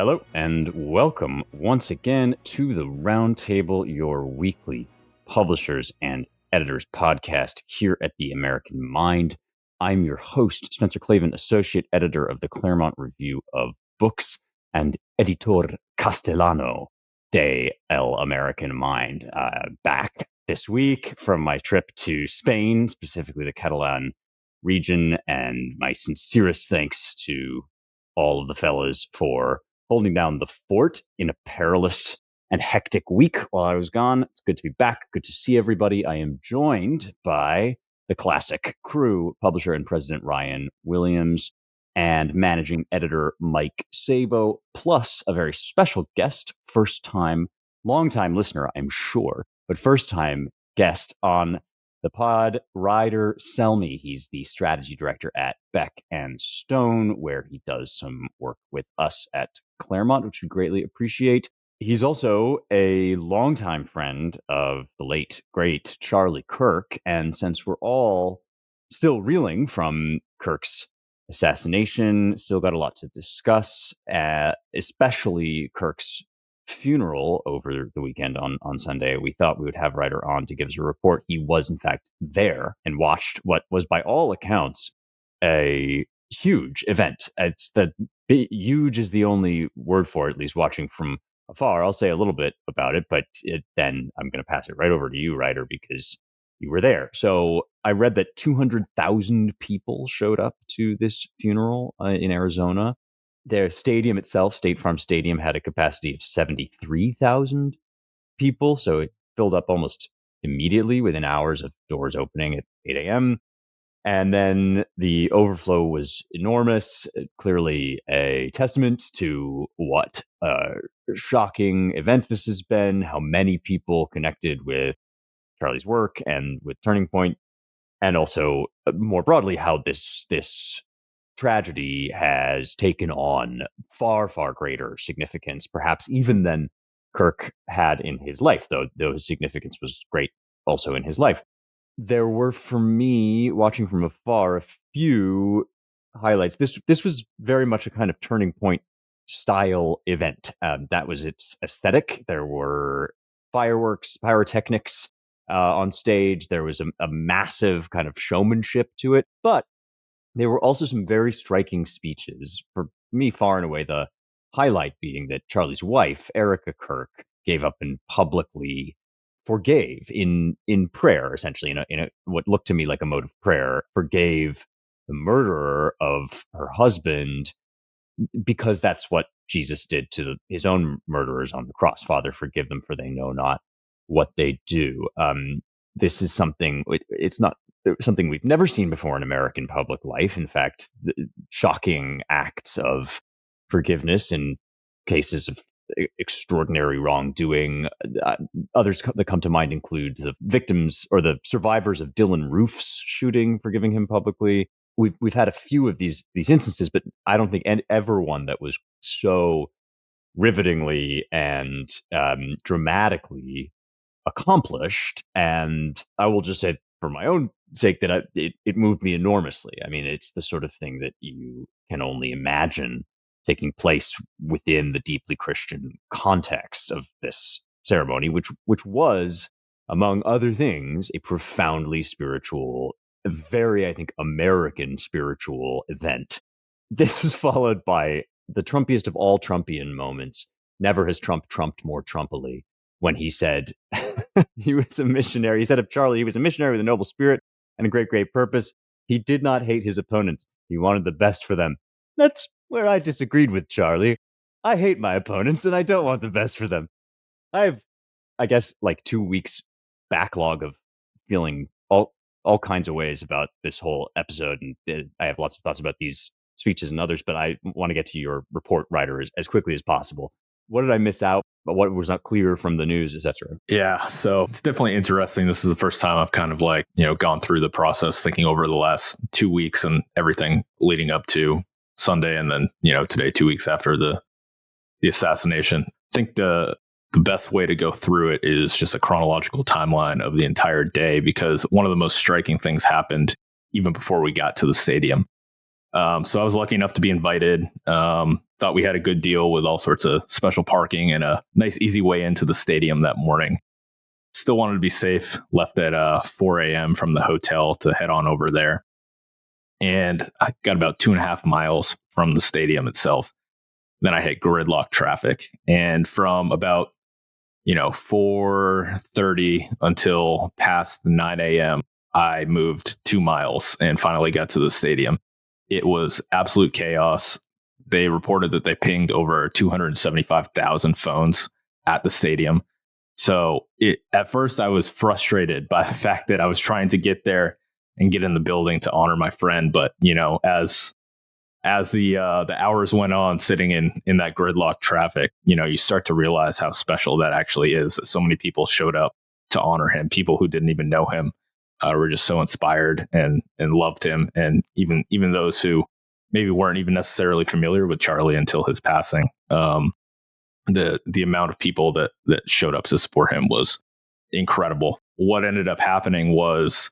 Hello and welcome once again to the Roundtable, your weekly publishers and editors podcast here at the American Mind. I'm your host, Spencer Clavin, associate editor of the Claremont Review of Books and editor castellano de El American Mind. Back this week from my trip to Spain, specifically the Catalan region, and my sincerest thanks to all of the fellas for holding down the fort in a perilous and hectic week while I was gone. It's good to be back. Good to see everybody. I am joined by the classic crew, publisher and president Ryan Williams, and managing editor Mike Sabo, plus a very special guest, long-time listener, I'm sure, but first-time guest on the pod, Ryder Selmi. He's the strategy director at Beck Stone, where he does some work with us at Claremont, which we greatly appreciate. He's also a longtime friend of the late, great Charlie Kirk. And since we're all still reeling from Kirk's assassination, still got a lot to discuss, especially Kirk's funeral over the weekend on Sunday, we thought we would have Ryder on to give us a report. He was, in fact, there and watched what was, by all accounts, a huge event. Huge is the only word for it, at least watching from afar. I'll say a little bit about it, but then I'm going to pass it right over to you, Ryder, because you were there. So I read that 200,000 people showed up to this funeral in Arizona. Their stadium itself, State Farm Stadium, had a capacity of 73,000 people. So it filled up almost immediately within hours of doors opening at 8 a.m. And then the overflow was enormous, clearly a testament to what a shocking event this has been, how many people connected with Charlie's work and with Turning Point, and also more broadly, how this tragedy has taken on far, far greater significance, perhaps even than Kirk had in his life, though his significance was great also in his life. There were, for me, watching from afar, a few highlights. This was very much a kind of Turning Point style event. That was its aesthetic. There were fireworks, pyrotechnics on stage. There was a massive kind of showmanship to it, but there were also some very striking speeches. For me, far and away, the highlight being that Charlie's wife, Erika Kirk, gave up and publicly forgave in prayer, essentially, in a what looked to me like a mode of prayer, forgave the murderer of her husband, because that's what Jesus did to his own murderers on the cross. Father, forgive them, for they know not what they do. This is something, it's not something we've never seen before in American public life. In fact, shocking acts of forgiveness in cases of extraordinary wrongdoing. Others that come to mind include the victims or the survivors of Dylan Roof's shooting, forgiving him publicly. We've had a few of these instances, but I don't think ever one that was so rivetingly and dramatically accomplished. And I will just say, for my own sake, that it moved me enormously. I mean, it's the sort of thing that you can only imagine taking place within the deeply Christian context of this ceremony, which was, among other things, a profoundly spiritual, very, I think, American spiritual event. This was followed by the Trumpiest of all Trumpian moments. Never has Trump trumped more Trumpily, when he said he was a missionary. He said of Charlie, he was a missionary with a noble spirit and a great, great purpose. He did not hate his opponents. He wanted the best for them. That's where I disagreed with Charlie. I hate my opponents and I don't want the best for them. I have, I guess, like 2 weeks backlog of feeling all kinds of ways about this whole episode. And I have lots of thoughts about these speeches and others, but I want to get to your report, Ryder, as quickly as possible. What did I miss out? But what was not clear from the news, etc.? Yeah, so it's definitely interesting. This is the first time I've kind of gone through the process, thinking over the last 2 weeks and everything leading up to Sunday, and then today, 2 weeks after the assassination. I think the best way to go through it is just a chronological timeline of the entire day, because one of the most striking things happened even before we got to the stadium. So I was lucky enough to be invited. Thought we had a good deal with all sorts of special parking and a nice, easy way into the stadium that morning. Still wanted to be safe. Left at 4 a.m. from the hotel to head on over there. And I got about 2.5 miles from the stadium itself. Then I hit gridlock traffic. And from about 4:30 until past 9 a.m., I moved 2 miles and finally got to the stadium. It was absolute chaos. They reported that they pinged over 275,000 phones at the stadium. So at first I was frustrated by the fact that I was trying to get there and get in the building to honor my friend. But, as the hours went on sitting in that gridlock traffic, you start to realize how special that actually is, that so many people showed up to honor him. People who didn't even know him were just so inspired and loved him. And even those who maybe weren't even necessarily familiar with Charlie until his passing, the amount of people that showed up to support him was incredible. What ended up happening was,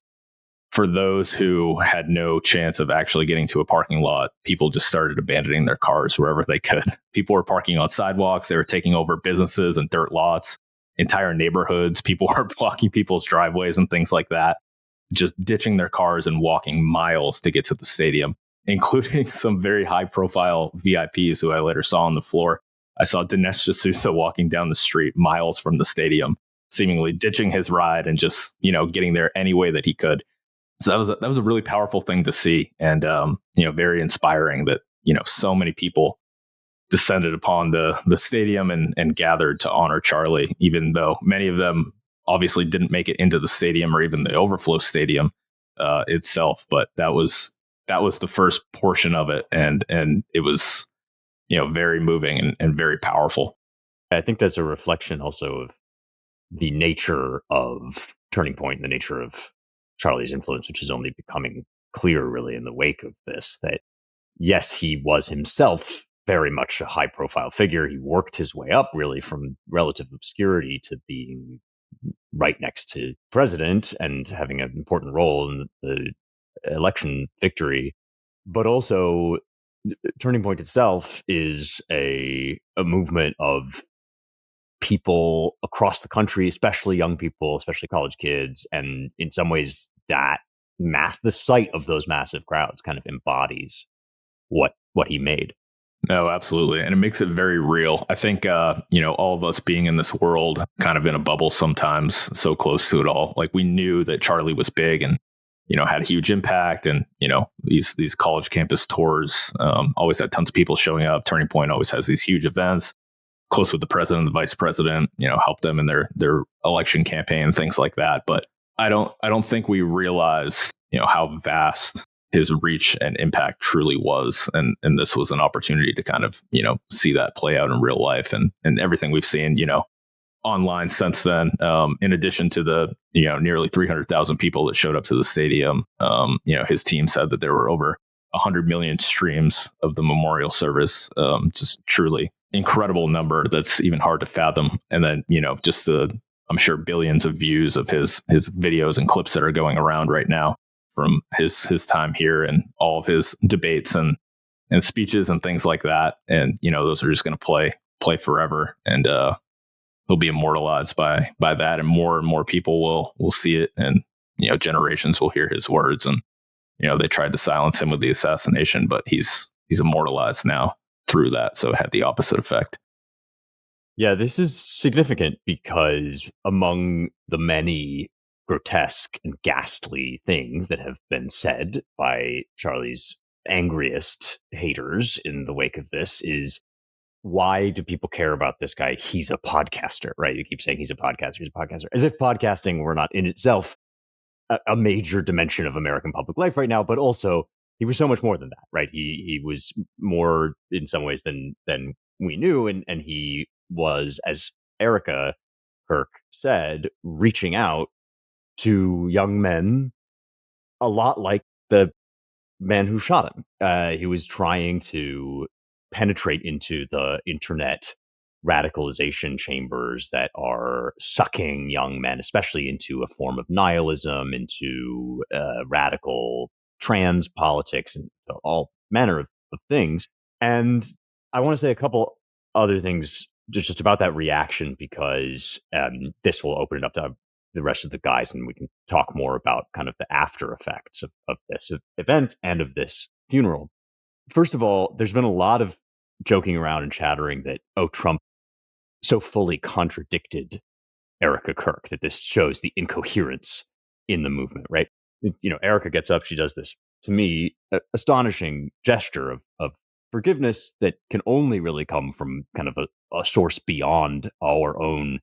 for those who had no chance of actually getting to a parking lot, people just started abandoning their cars wherever they could. People were parking on sidewalks. They were taking over businesses and dirt lots, entire neighborhoods. People were blocking people's driveways and things like that, just ditching their cars and walking miles to get to the stadium, including some very high profile VIPs who I later saw on the floor. I saw Dinesh D'Souza walking down the street miles from the stadium, seemingly ditching his ride and just, getting there any way that he could. So that was a really powerful thing to see, and very inspiring that so many people descended upon the stadium and gathered to honor Charlie, even though many of them obviously didn't make it into the stadium or even the overflow stadium itself. But that was the first portion of it, and it was very moving and very powerful. I think that's a reflection also of the nature of Turning Point and the nature of Charlie's influence, which is only becoming clear really in the wake of this, that yes, he was himself very much a high profile figure. He worked his way up really from relative obscurity to being right next to president and having an important role in the election victory. But also Turning Point itself is a movement of people across the country, especially young people, especially college kids. And in some ways the sight of those massive crowds kind of embodies what he made. No, absolutely. And it makes it very real. I think, all of us being in this world, kind of in a bubble sometimes, so close to it all, like we knew that Charlie was big and, had a huge impact. And, these college campus tours always had tons of people showing up. Turning Point always has these huge events, close with the president, the vice president, help them in their election campaign, things like that. But I don't think we realize, how vast his reach and impact truly was. And this was an opportunity to kind of, see that play out in real life, and everything we've seen, online since then. In addition to the, nearly 300,000 people that showed up to the stadium, his team said that there were over 100 million streams of the memorial service. Just truly incredible number that's even hard to fathom. And then, just I'm sure billions of views of his videos and clips that are going around right now from his time here, and all of his debates and speeches and things like that. And, those are just going to play forever. And he'll be immortalized by that. And more people will see it. And, generations will hear his words. And, they tried to silence him with the assassination, but he's immortalized now through that. So it had the opposite effect. Yeah, this is significant because among the many grotesque and ghastly things that have been said by Charlie's angriest haters in the wake of this is, why do people care about this guy? He's a podcaster, right? You keep saying he's a podcaster, as if podcasting were not in itself a major dimension of American public life right now. But also, he was so much more than that, right? He was more in some ways than we knew, and he was, as Erika Kirk said, reaching out to young men, a lot like the man who shot him. He was trying to penetrate into the internet radicalization chambers that are sucking young men, especially into a form of nihilism, into radical trans politics, and all manner of things. And I want to say a couple other things just about that reaction, because this will open it up to the rest of the guys, and we can talk more about kind of the after effects of this event and of this funeral. First of all, there's been a lot of joking around and chattering that, oh, Trump so fully contradicted Erika Kirk that this shows the incoherence in the movement, right? Erika gets up, she does this, to me, astonishing gesture of forgiveness that can only really come from kind of a source beyond our own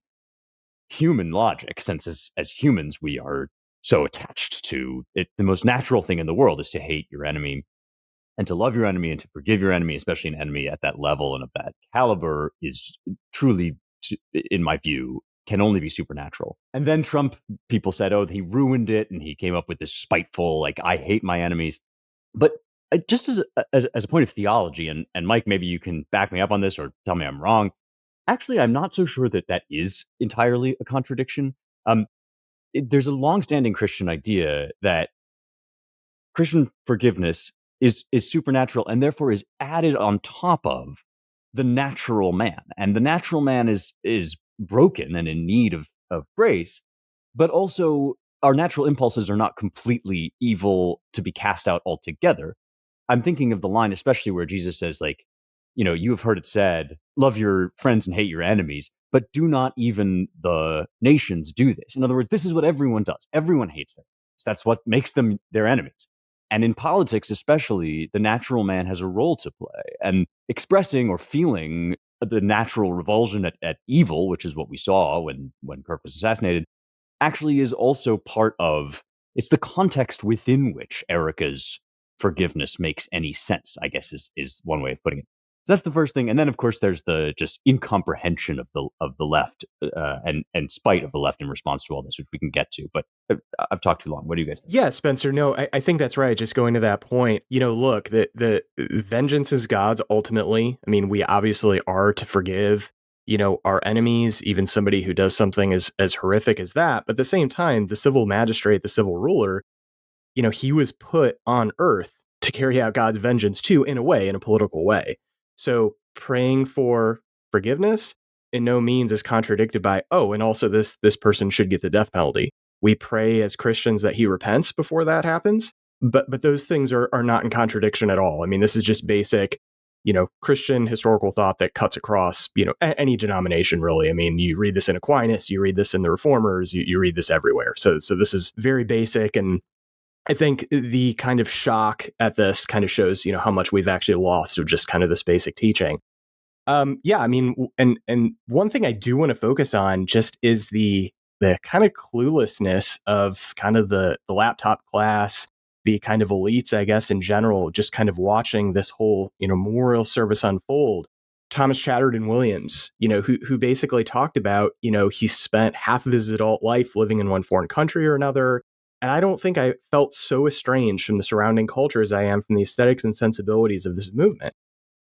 human logic, since as humans, we are so attached to it. The most natural thing in the world is to hate your enemy and to love your enemy and to forgive your enemy, especially an enemy at that level and of that caliber, is truly, in my view, can only be supernatural. And then Trump, people said, oh, he ruined it, and he came up with this spiteful, like, I hate my enemies. But just as a point of theology, and Mike, maybe you can back me up on this or tell me I'm wrong. Actually, I'm not so sure that is entirely a contradiction. There's a longstanding Christian idea that Christian forgiveness is supernatural and therefore is added on top of the natural man. And the natural man is broken and in need of grace, but also our natural impulses are not completely evil to be cast out altogether. I'm thinking of the line, especially where Jesus says, like, you have heard it said, love your friends and hate your enemies, but do not even the nations do this. In other words, this is what everyone does. Everyone hates them. So that's what makes them their enemies. And in politics, especially, the natural man has a role to play. And expressing or feeling the natural revulsion at evil, which is what we saw when Kirk was assassinated, actually is also part of, it's the context within which Erika's forgiveness makes any sense, I guess is one way of putting it. So that's the first thing. And then, of course, there's the just incomprehension of the left and spite of the left in response to all this, which we can get to. But I've talked too long. What do you guys think? Yeah, Spencer. No, I think that's right. Just going to that point, look, the vengeance is God's ultimately. I mean, we obviously are to forgive, our enemies, even somebody who does something as horrific as that. But at the same time, the civil magistrate, the civil ruler, he was put on earth to carry out God's vengeance too, in a way, in a political way. So praying for forgiveness in no means is contradicted by, oh, and also this person should get the death penalty. We pray as Christians that he repents before that happens, but those things are not in contradiction at all. I mean, this is just basic, Christian historical thought that cuts across, any denomination, really. I mean, you read this in Aquinas, you read this in the Reformers, you read this everywhere. So this is very basic, and I think the kind of shock at this kind of shows, how much we've actually lost of just kind of this basic teaching. Yeah, I mean, and one thing I do want to focus on just is the kind of cluelessness of kind of the laptop class, the kind of elites, I guess, in general, just kind of watching this whole, memorial service unfold. Thomas Chatterton Williams, who basically talked about, he spent half of his adult life living in one foreign country or another. And I don't think I felt so estranged from the surrounding culture as I am from the aesthetics and sensibilities of this movement.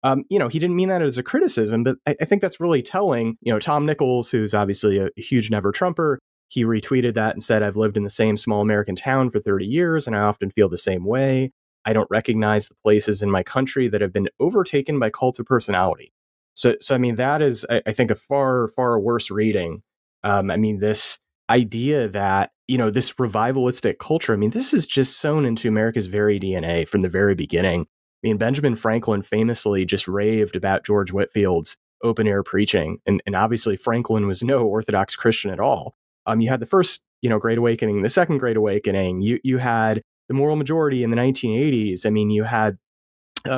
He didn't mean that as a criticism, but I think that's really telling. Tom Nichols, who's obviously a huge Never Trumper, he retweeted that and said, I've lived in the same small American town for 30 years, and I often feel the same way. I don't recognize the places in my country that have been overtaken by cults of personality. So I mean, that is, I think, a far, far worse reading. I mean, this idea that, this revivalistic culture, I mean, this is just sewn into America's very DNA from the very beginning. I mean, Benjamin Franklin famously just raved about George Whitefield's open air preaching. And obviously, Franklin was no Orthodox Christian at all. You had the first, Great Awakening, the second Great Awakening. You had the moral majority in the 1980s. I mean, you had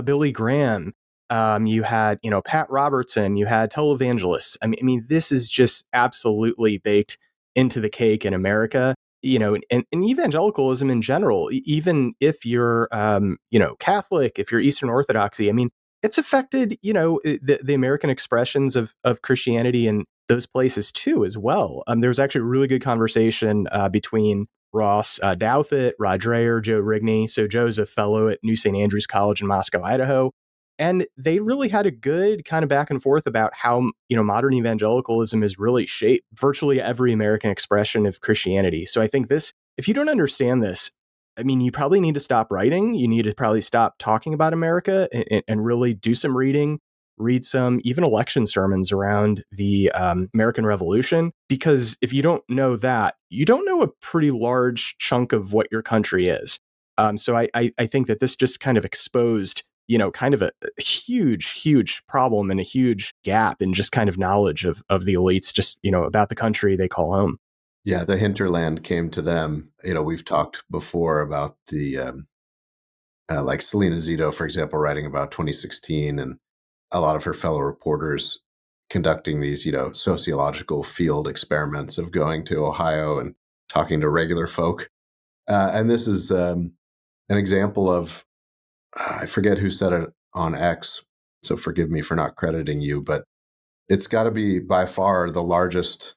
Billy Graham. You had, Pat Robertson. You had televangelists. I mean, this is just absolutely baked into the cake in America. And evangelicalism in general, even if you're, Catholic, if you're Eastern Orthodoxy, I mean, it's affected, the American expressions of Christianity in those places too, as well. There was actually a really good conversation between Ross Douthat, Rod Dreher, Joe Rigney. So Joe's a fellow at New St. Andrews College in Moscow, Idaho. And they really had a good kind of back and forth about how, modern evangelicalism has really shaped virtually every American expression of Christianity. So I think this, if you don't understand this, I mean, you probably need to stop writing. You need to probably stop talking about America and really do some reading, read some even election sermons around the American Revolution. Because if you don't know that, you don't know a pretty large chunk of what your country is. So I think that this just kind of exposed, kind of a huge problem and a huge gap in just kind of knowledge of the elites, just, about the country they call home. Yeah, the hinterland came to them. We've talked before about the like Selena Zito, for example, writing about 2016, and a lot of her fellow reporters conducting these, sociological field experiments of going to Ohio and talking to regular folk. And this is an example of, I forget who said it on X, so forgive me for not crediting you, but it's got to be by far the largest,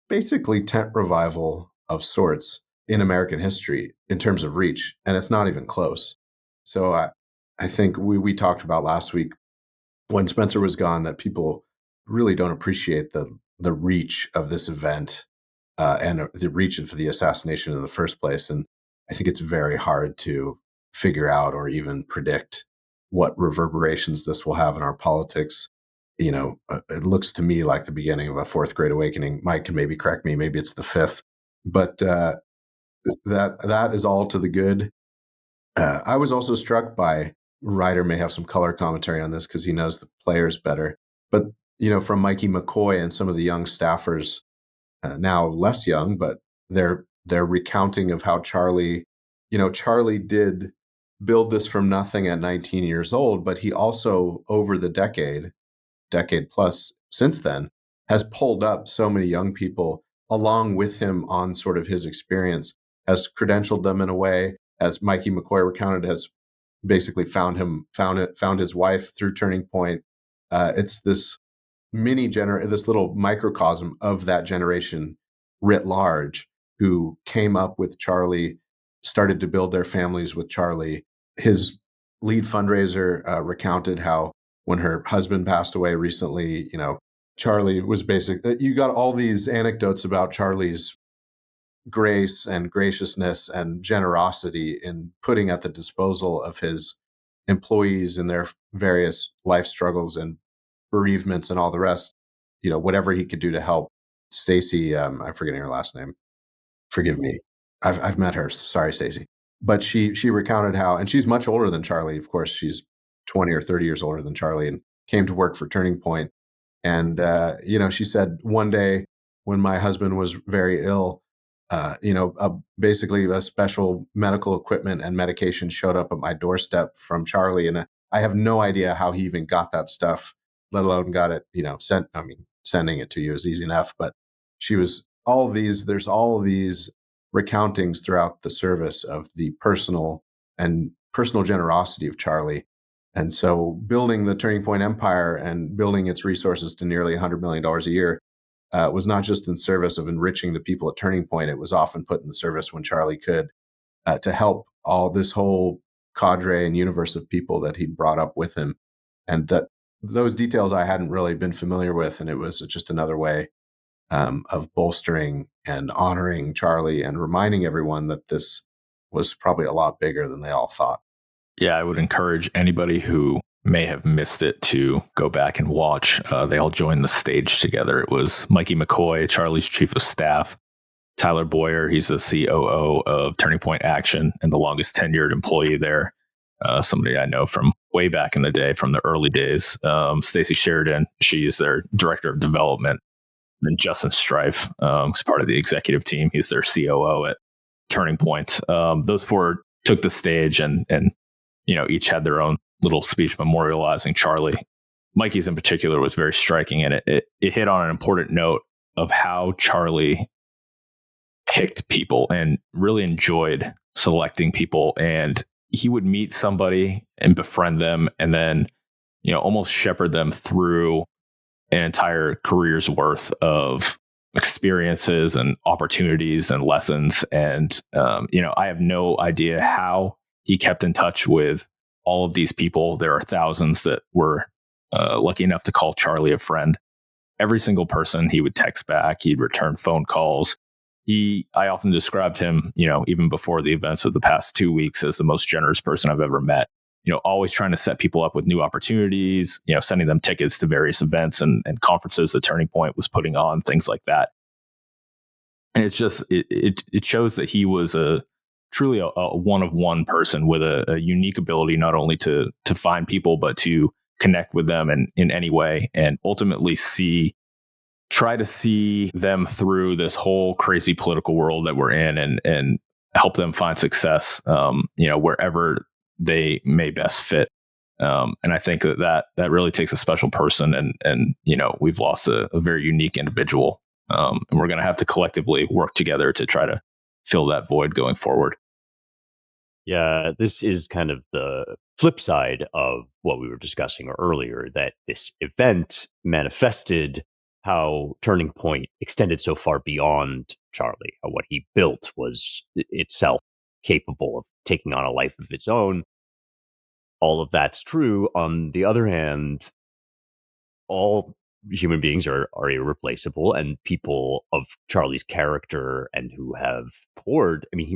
basically tent revival of sorts in American history in terms of reach, and it's not even close. So I think we talked about last week when Spencer was gone that people really don't appreciate the reach of this event and the reach for the assassination in the first place. And I think it's very hard to figure out or even predict what reverberations this will have in our politics. It looks to me like the beginning of a fourth great awakening. Mike can maybe correct me, maybe it's the fifth, but that is all to the good. I was also struck by, Ryder may have some color commentary on this because he knows the players better, but from Mikey McCoy and some of the young staffers, now less young, but their recounting of how Charlie did build this from nothing at 19 years old, but he also, over the decade plus since then, has pulled up so many young people along with him on sort of his experience, has credentialed them in a way, as Mikey McCoy recounted, has basically found his wife through Turning Point. It's this this little microcosm of that generation writ large who came up with Charlie, started to build their families with Charlie. His lead fundraiser recounted how when her husband passed away recently, Charlie was you got all these anecdotes about Charlie's grace and graciousness and generosity in putting at the disposal of his employees in their various life struggles and bereavements and all the rest, whatever he could do to help. Stacy, I'm forgetting her last name. Forgive me. I've met her. Sorry, Stacy. But she recounted how, and she's much older than Charlie. Of course, she's 20 or 30 years older than Charlie, and came to work for Turning Point. And she said one day when my husband was very ill, basically a special medical equipment and medication showed up at my doorstep from Charlie, and I have no idea how he even got that stuff, let alone got it, sent. I mean, sending it to you is easy enough, but there's all of these recountings throughout the service of the personal generosity of Charlie. And so building the Turning Point empire and building its resources to nearly $100 million a year was not just in service of enriching the people at Turning Point. It was often put in the service when Charlie could to help all this whole cadre and universe of people that he brought up with him. And those details I hadn't really been familiar with. And it was just another way of bolstering and honoring Charlie and reminding everyone that this was probably a lot bigger than they all thought. Yeah, I would encourage anybody who may have missed it to go back and watch. They all joined the stage together. It was Mikey McCoy, Charlie's chief of staff, Tyler Boyer, he's the COO of Turning Point Action and the longest tenured employee there. Somebody I know from way back in the day, from the early days. Stacy Sheridan, she's their director of development. And then Justin Strife is part of the executive team. He's their COO at Turning Point. Those four took the stage and each had their own little speech memorializing Charlie. Mikey's in particular was very striking, and it hit on an important note of how Charlie picked people and really enjoyed selecting people. And he would meet somebody and befriend them and then, almost shepherd them through an entire career's worth of experiences and opportunities and lessons. And, I have no idea how he kept in touch with all of these people. There are thousands that were lucky enough to call Charlie a friend. Every single person he would text back, he'd return phone calls. I often described him, even before the events of the past 2 weeks, as the most generous person I've ever met. Always trying to set people up with new opportunities, sending them tickets to various events and conferences the Turning Point was putting on, things like that. And it's just, it shows that he was truly a one-of-one person with a unique ability, not only to find people, but to connect with them in any way, and ultimately try to see them through this whole crazy political world that we're in, and help them find success, wherever they may best fit. And I think that really takes a special person, and we've lost a very unique individual. And we're going to have to collectively work together to try to fill that void going forward. Yeah, this is kind of the flip side of what we were discussing earlier, that this event manifested how Turning Point extended so far beyond Charlie. How what he built was itself capable of taking on a life of its own. All of that's true. On the other hand, all human beings are irreplaceable, and people of Charlie's character and who have poured, I mean,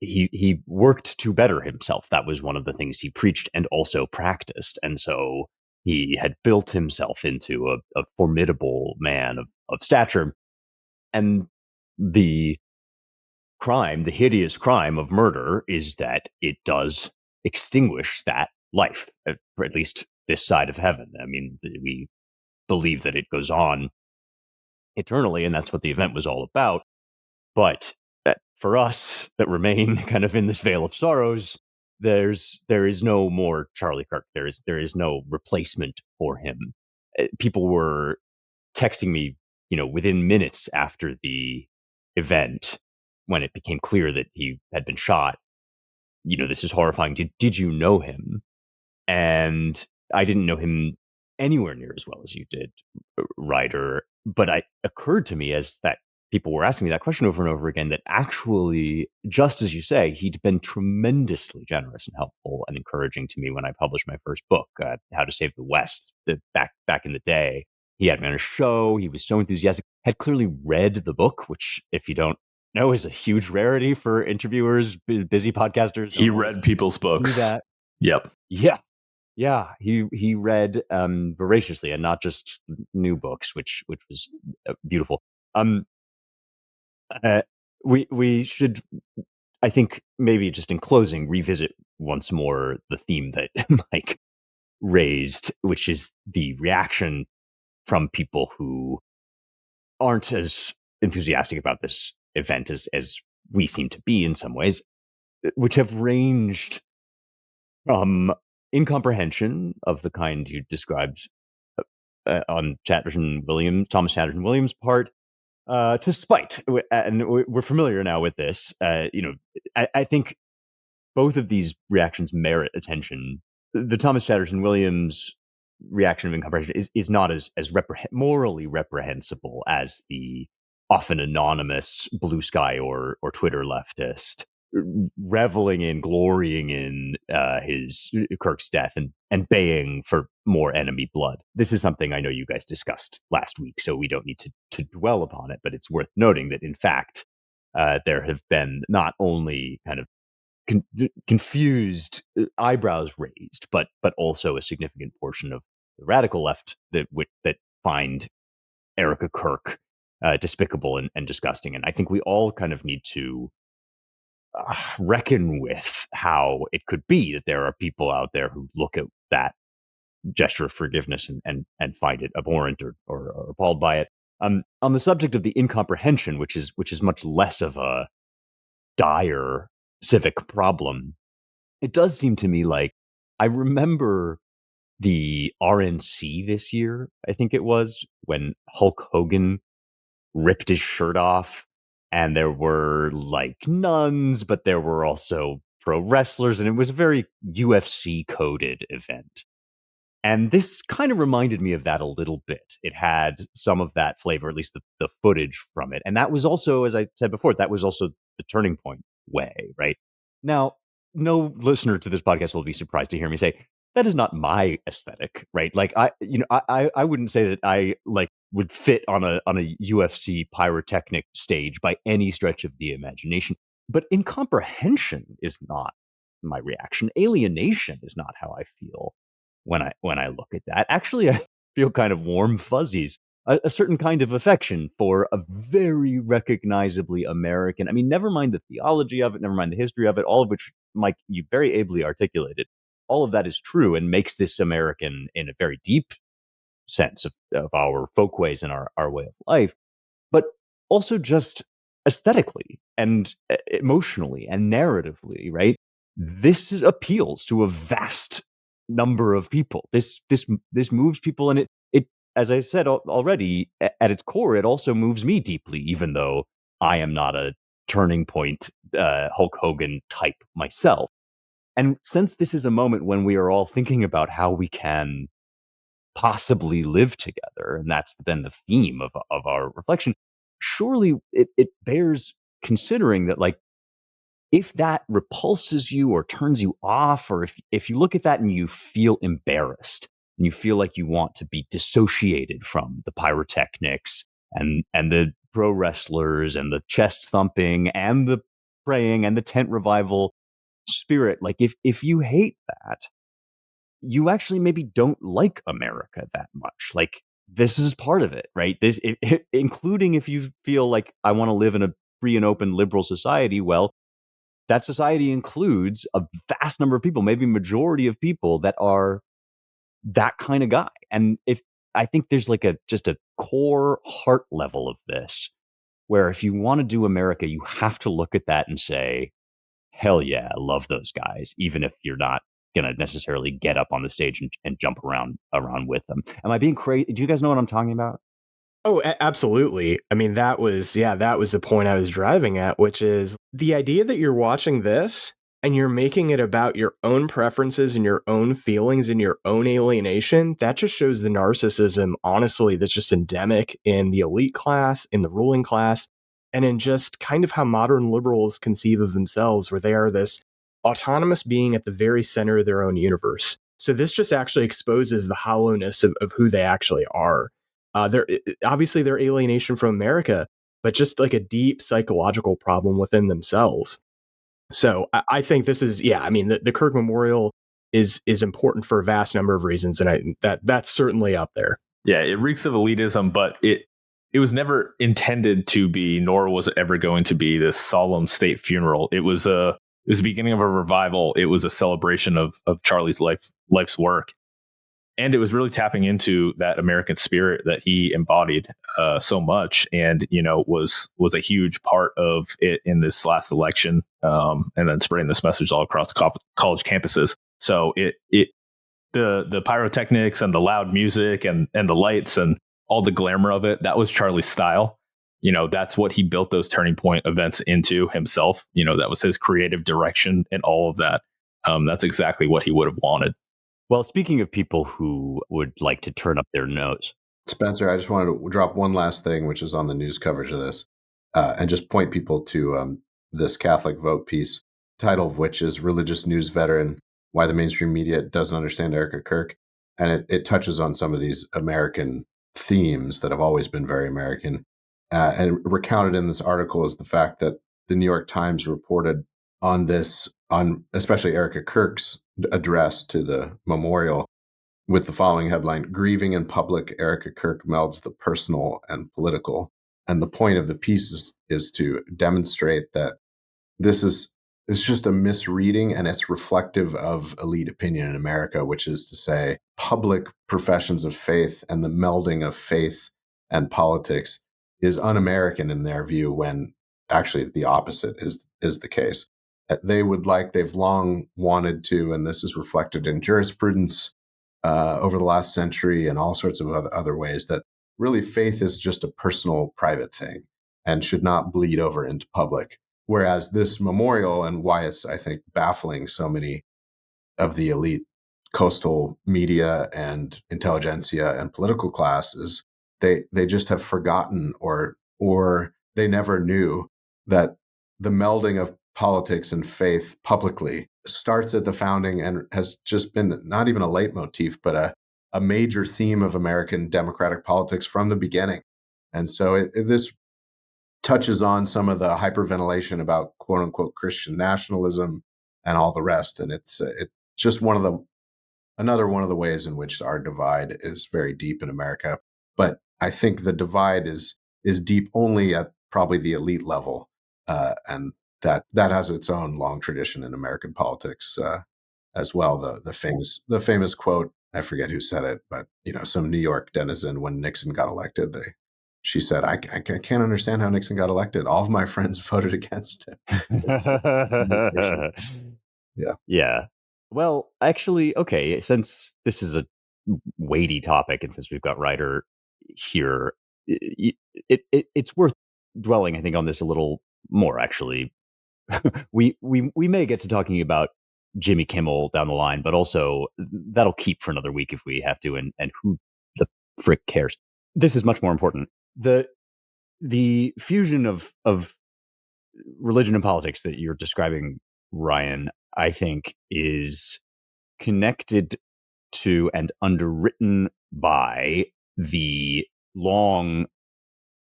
he worked to better himself. That was one of the things he preached and also practiced. And so he had built himself into a formidable man of stature. And the crime, the hideous crime of murder, is that it does extinguish that life, or at least this side of heaven. I mean, we believe that it goes on eternally, and that's what the event was all about. But for us that remain kind of in this veil of sorrows, there is no more Charlie Kirk. There is no replacement for him. People were texting me, within minutes after the event, when it became clear that he had been shot. This is horrifying. Did you know him? And I didn't know him anywhere near as well as you did, Ryder. But it occurred to me, as that people were asking me that question over and over again, that actually, just as you say, he'd been tremendously generous and helpful and encouraging to me when I published my first book, How to Save the West, back in the day. He had me on a show. He was so enthusiastic, had clearly read the book, which, if you don't know, is a huge rarity for interviewers, busy podcasters. He read people's books. Do that. Yep. Yeah, he read voraciously, and not just new books, which was beautiful. We should, I think, maybe just in closing, revisit once more the theme that Mike raised, which is the reaction from people who aren't as enthusiastic about this event as we seem to be in some ways, which have ranged from incomprehension of the kind you described on Thomas Chatterton Williams' part, to spite. And we're familiar now with this. I think both of these reactions merit attention. The Thomas Chatterton Williams reaction of incomprehension is not as morally reprehensible as the often anonymous blue sky or Twitter leftist reveling in, glorying in his Kirk's death and baying for more enemy blood. This is something I know you guys discussed last week, so we don't need to dwell upon it, but it's worth noting that, in fact, there have been not only kind of confused eyebrows raised, but also a significant portion of the radical left that find Erika Kirk despicable and disgusting. And I think we all kind of need to reckon with how it could be that there are people out there who look at that gesture of forgiveness and find it abhorrent or appalled by it. On the subject of the incomprehension, which is much less of a dire civic problem, it does seem to me like I remember the RNC this year, I think it was, when Hulk Hogan ripped his shirt off, and there were like nuns, but there were also pro wrestlers, and it was a very UFC coded event. And this kind of reminded me of that a little bit. It had some of that flavor, at least the footage from it. And that was also, as I said before, that was also the Turning Point way, right? Now, no listener to this podcast will be surprised to hear me say, that is not my aesthetic, right? Like I wouldn't say that I like would fit on a UFC pyrotechnic stage by any stretch of the imagination. But incomprehension is not my reaction. Alienation is not how I feel when I look at that. Actually, I feel kind of warm fuzzies, a certain kind of affection for a very recognizably American. I mean, never mind the theology of it, never mind the history of it, all of which, Mike, you very ably articulated. All of that is true and makes this American in a very deep sense of our folkways and our way of life, but also just aesthetically and emotionally and narratively, right? This appeals to a vast number of people. This moves people, and it as I said already, at its core, it also moves me deeply, even though I am not a turning point Hulk Hogan type myself. And since this is a moment when we are all thinking about how we can possibly live together, and that's then the theme of our reflection, surely it bears considering that, like, if that repulses you or turns you off, or if you look at that and you feel embarrassed and you feel like you want to be dissociated from the pyrotechnics and the pro wrestlers and the chest thumping and the praying and the tent revival spirit, like if you hate that, you actually maybe don't like America that much. Like, this is part of it, right? Including if you feel like I want to live in a free and open liberal society. Well, that society includes a vast number of people, maybe majority of people that are that kind of guy. And if I think there's like just a core heart level of this, where if you want to do America, you have to look at that and say, hell yeah, I love those guys, even if you're not gonna necessarily get up on the stage and jump around with them. Am I being crazy? Do you guys know what I'm talking about? Oh, absolutely. I mean, that was the point I was driving at, which is the idea that you're watching this and you're making it about your own preferences and your own feelings and your own alienation. That just shows the narcissism, honestly, that's just endemic in the elite class, in the ruling class, and in just kind of how modern liberals conceive of themselves, where they are this autonomous being at the very center of their own universe. So this just actually exposes the hollowness of who they actually are. They're obviously their alienation from America, but just like a deep psychological problem within themselves. So I think this is, yeah, I mean, the Kirk Memorial is important for a vast number of reasons, and that's certainly up there. Yeah, it reeks of elitism, but it was never intended to be, nor was it ever going to be, this solemn state funeral. It was the beginning of a revival. It was a celebration of Charlie's life's work. And it was really tapping into that American spirit that he embodied so much, and was a huge part of it in this last election, and then spreading this message all across college campuses. So the pyrotechnics and the loud music and the lights and all the glamour of it, that was Charlie's style. That's what he built those turning point events into himself. That was his creative direction and all of that. That's exactly what he would have wanted. Well, speaking of people who would like to turn up their nose, Spencer, I just wanted to drop one last thing, which is on the news coverage of this, and just point people to this Catholic Vote piece, title of which is "Religious News Veteran: Why the Mainstream Media Doesn't Understand Erika Kirk," and it touches on some of these American themes that have always been very American. And recounted in this article is the fact that the New York Times reported on especially Erika Kirk's address to the memorial, with the following headline: "Grieving in Public, Erika Kirk melds the personal and political." And the point of the piece is to demonstrate that this is it's just a misreading, and it's reflective of elite opinion in America, which is to say public professions of faith and the melding of faith and politics is un-American in their view, when actually the opposite is the case. They've long wanted to, and this is reflected in jurisprudence over the last century and all sorts of other ways, that really faith is just a personal, private thing and should not bleed over into public. Whereas this memorial, and why it's, I think, baffling so many of the elite coastal media and intelligentsia and political classes, they just have forgotten, or they never knew that the melding of politics and faith publicly starts at the founding and has just been not even a leitmotif, but a major theme of American democratic politics from the beginning. And so this touches on some of the hyperventilation about quote unquote Christian nationalism and all the rest. And it's just another one of the ways in which our divide is very deep in America. But I think the divide is deep only at probably the elite level, and that has its own long tradition in American politics as well. The famous quote, I forget who said it, but some New York denizen when Nixon got elected, she said, I can't understand how Nixon got elected. All of my friends voted against him. Yeah. Yeah. Well, actually, okay, since this is a weighty topic and since we've got Ryder here, it's worth dwelling, I think, on this a little more, actually. we may get to talking about Jimmy Kimmel down the line, but also that'll keep for another week if we have to, and who the frick cares? This is much more important. The fusion of religion and politics that you're describing, Ryan, I think is connected to and underwritten by the long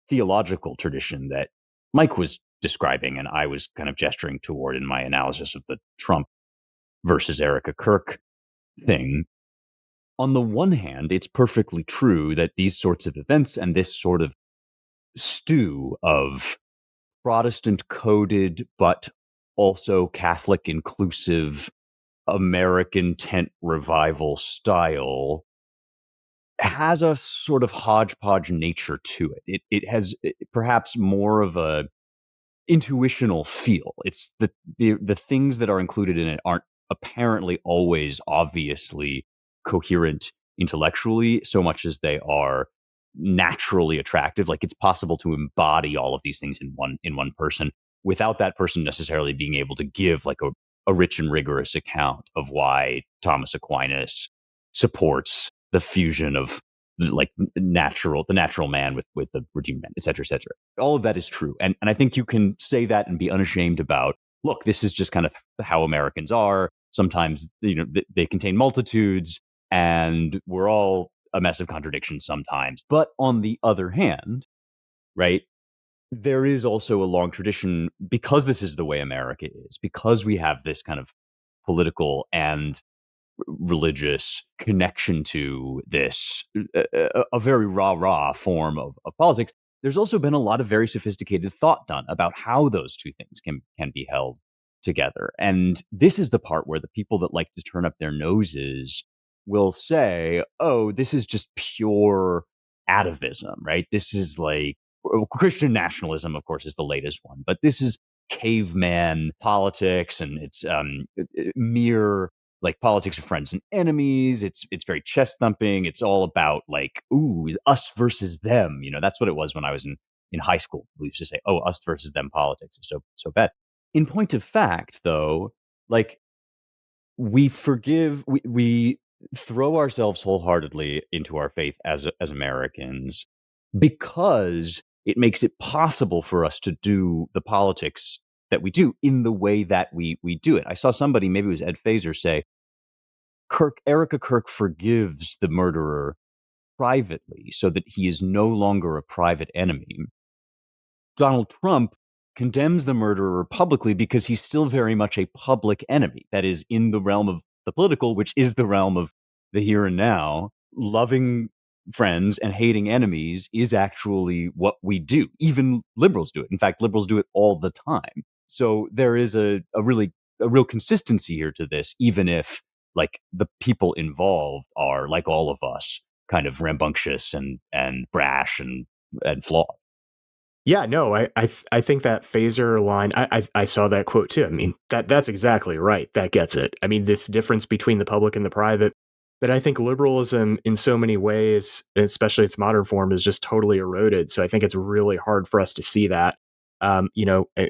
theological tradition that Mike was describing and I was kind of gesturing toward in my analysis of the Trump versus Erika Kirk thing. On the one hand, it's perfectly true that these sorts of events and this sort of stew of Protestant coded, but also Catholic inclusive American tent revival style has a sort of hodgepodge nature to it. It has perhaps more of a intuitional feel. It's the things that are included in it aren't apparently always obviously coherent intellectually so much as they are naturally attractive. Like it's possible to embody all of these things in one person without that person necessarily being able to give like a rich and rigorous account of why Thomas Aquinas supports the fusion of like the natural man with the redeemed man, et cetera, et cetera. All of that is true. And I think you can say that and be unashamed about, look, this is just kind of how Americans are. Sometimes, they contain multitudes and we're all a mess of contradictions sometimes. But on the other hand, right, there is also a long tradition because this is the way America is, because we have this kind of political and religious connection to this, a very rah-rah form of politics. There's also been a lot of very sophisticated thought done about how those two things can be held together. And this is the part where the people that like to turn up their noses will say, oh, this is just pure atavism, right? This is like Christian nationalism, of course, is the latest one, but this is caveman politics and it's mere like politics of friends and enemies. It's very chest thumping. It's all about like, ooh, us versus them. That's what it was when I was in high school. We used to say, oh, us versus them politics is so bad. In point of fact, though, like we throw ourselves wholeheartedly into our faith as Americans because it makes it possible for us to do the politics that we do in the way that we do it. I saw somebody, maybe it was Ed Fazer, say, Erika Kirk forgives the murderer privately so that he is no longer a private enemy. Donald Trump condemns the murderer publicly because he's still very much a public enemy. That is in the realm of the political, which is the realm of the here and now. Loving friends and hating enemies is actually what we do. Even liberals do it. In fact, liberals do it all the time. So there is a real consistency here to this, even if like the people involved are like all of us, kind of rambunctious and brash and flawed. Yeah, no, I think that Phaser line, I saw that quote too. I mean, that's exactly right. That gets it. I mean, this difference between the public and the private that I think liberalism in so many ways, especially its modern form, is just totally eroded. So I think it's really hard for us to see that. I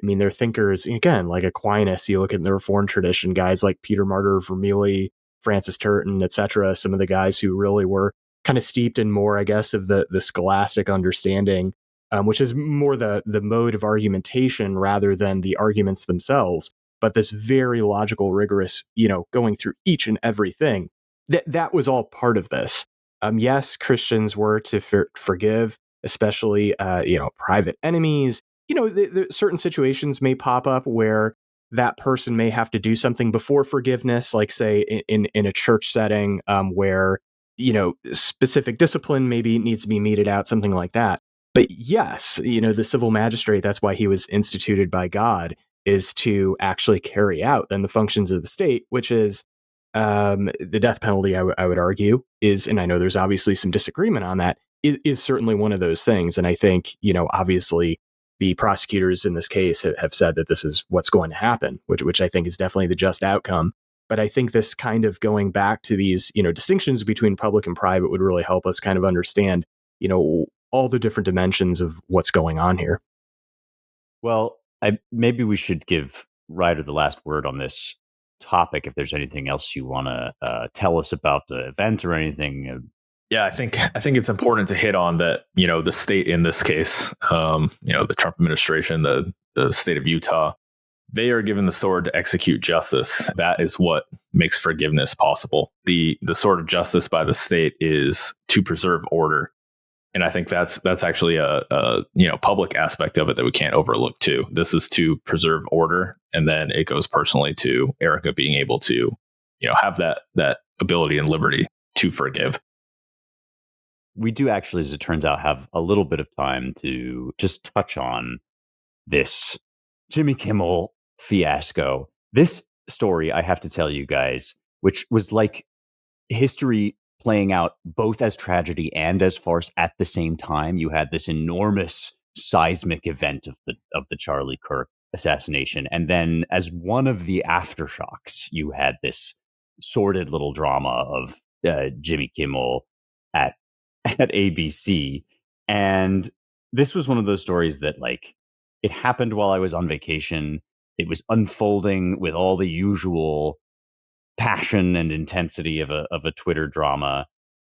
mean, they're thinkers, again, like Aquinas, you look at the Reformed tradition, guys like Peter Martyr, Vermeulen, Francis Turton, etc. Some of the guys who really were kind of steeped in more, I guess, of the scholastic understanding, which is more the mode of argumentation rather than the arguments themselves. But this very logical, rigorous, going through each and everything, that was all part of this. yes, Christians were to forgive, especially, private enemies. Certain situations may pop up where that person may have to do something before forgiveness, like say in a church setting, where, specific discipline maybe needs to be meted out, something like that. But yes, the civil magistrate, that's why he was instituted by God, is to actually carry out then the functions of the state, which is the death penalty, I would argue, is, and I know there's obviously some disagreement on that, is certainly one of those things. And I think, obviously the prosecutors in this case have said that this is what's going to happen, which I think is definitely the just outcome. But I think this kind of going back to these, distinctions between public and private would really help us kind of understand, all the different dimensions of what's going on here. Well, maybe we should give Ryder the last word on this topic. If there's anything else you want to tell us about the event or anything. Yeah, I think it's important to hit on that. The state in this case, the Trump administration, the state of Utah, they are given the sword to execute justice. That is what makes forgiveness possible. The sword of justice by the state is to preserve order. And I think that's actually a public aspect of it that we can't overlook too. This is to preserve order, and then it goes personally to Erika being able to, have that ability and liberty to forgive. We do actually, as it turns out, have a little bit of time to just touch on this Jimmy Kimmel fiasco. This story, I have to tell you guys, which was like history playing out both as tragedy and as farce at the same time. You had this enormous seismic event of the Charlie Kirk assassination, and then as one of the aftershocks, you had this sordid little drama of Jimmy Kimmel at ABC. And this was one of those stories that, like, it happened while I was on vacation. It was unfolding with all the usual passion and intensity of a Twitter drama,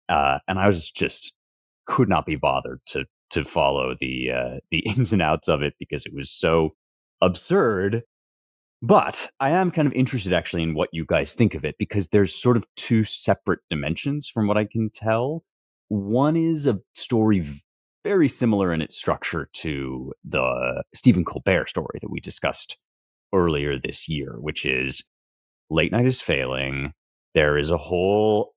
and I was just could not be bothered to follow the ins and outs of it because it was so absurd. But I am kind of interested actually in what you guys think of it, because there's sort of two separate dimensions from what I can tell. One is a story very similar in its structure to the Stephen Colbert story that we discussed earlier this year, which is late night is failing. There is a whole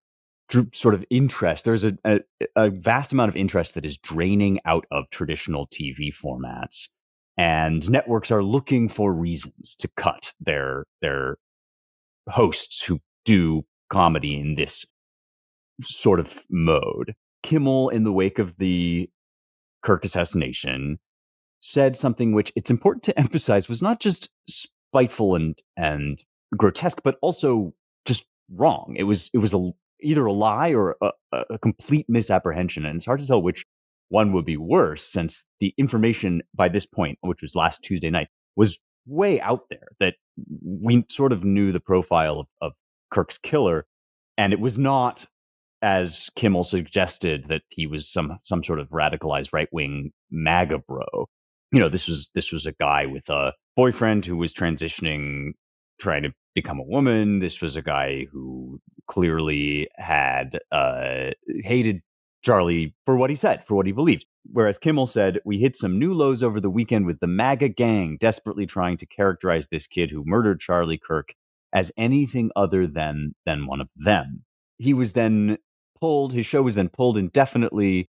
sort of interest. There's a vast amount of interest that is draining out of traditional TV formats. And networks are looking for reasons to cut their hosts who do comedy in this sort of mode. Kimmel, in the wake of the Kirk assassination, said something which it's important to emphasize was not just spiteful and grotesque, but also just wrong. It was either a lie or a complete misapprehension, and it's hard to tell which one would be worse, since the information by this point, which was last Tuesday night, was way out there that we sort of knew the profile of Kirk's killer, and it was not, as Kimmel suggested, that he was some sort of radicalized right-wing MAGA bro. This was a guy with a boyfriend who was transitioning, trying to become a woman. This was a guy who clearly had hated Charlie for what he said, for what he believed. Whereas Kimmel said, we hit some new lows over the weekend with the MAGA gang desperately trying to characterize this kid who murdered Charlie Kirk as anything other than one of them. He was then pulled, his show was then pulled indefinitely.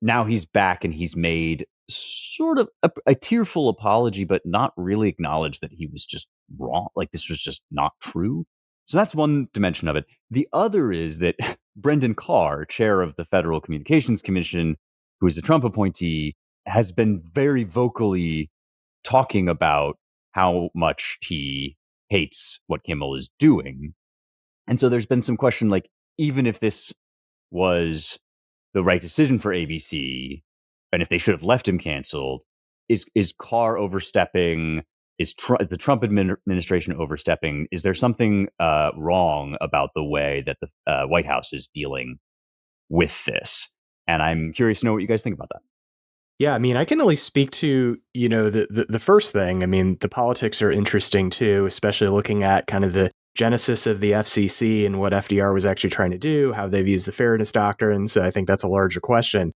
Now he's back and he's made sort of a tearful apology, but not really acknowledged that he was just wrong. Like, this was just not true. So that's one dimension of it. The other is that Brendan Carr, chair of the Federal Communications Commission, who is a Trump appointee, has been very vocally talking about how much he hates what Kimmel is doing. And so there's been some question, like, even if this was the right decision for ABC, and if they should have left him canceled, is Carr overstepping? Is the Trump administration overstepping? Is there something wrong about the way that the White House is dealing with this? And I'm curious to know what you guys think about that. Yeah, I mean, I can only speak to, the first thing. I mean, the politics are interesting too, especially looking at kind of the genesis of the FCC and what FDR was actually trying to do, how they've used the fairness doctrine. So I think that's a larger question.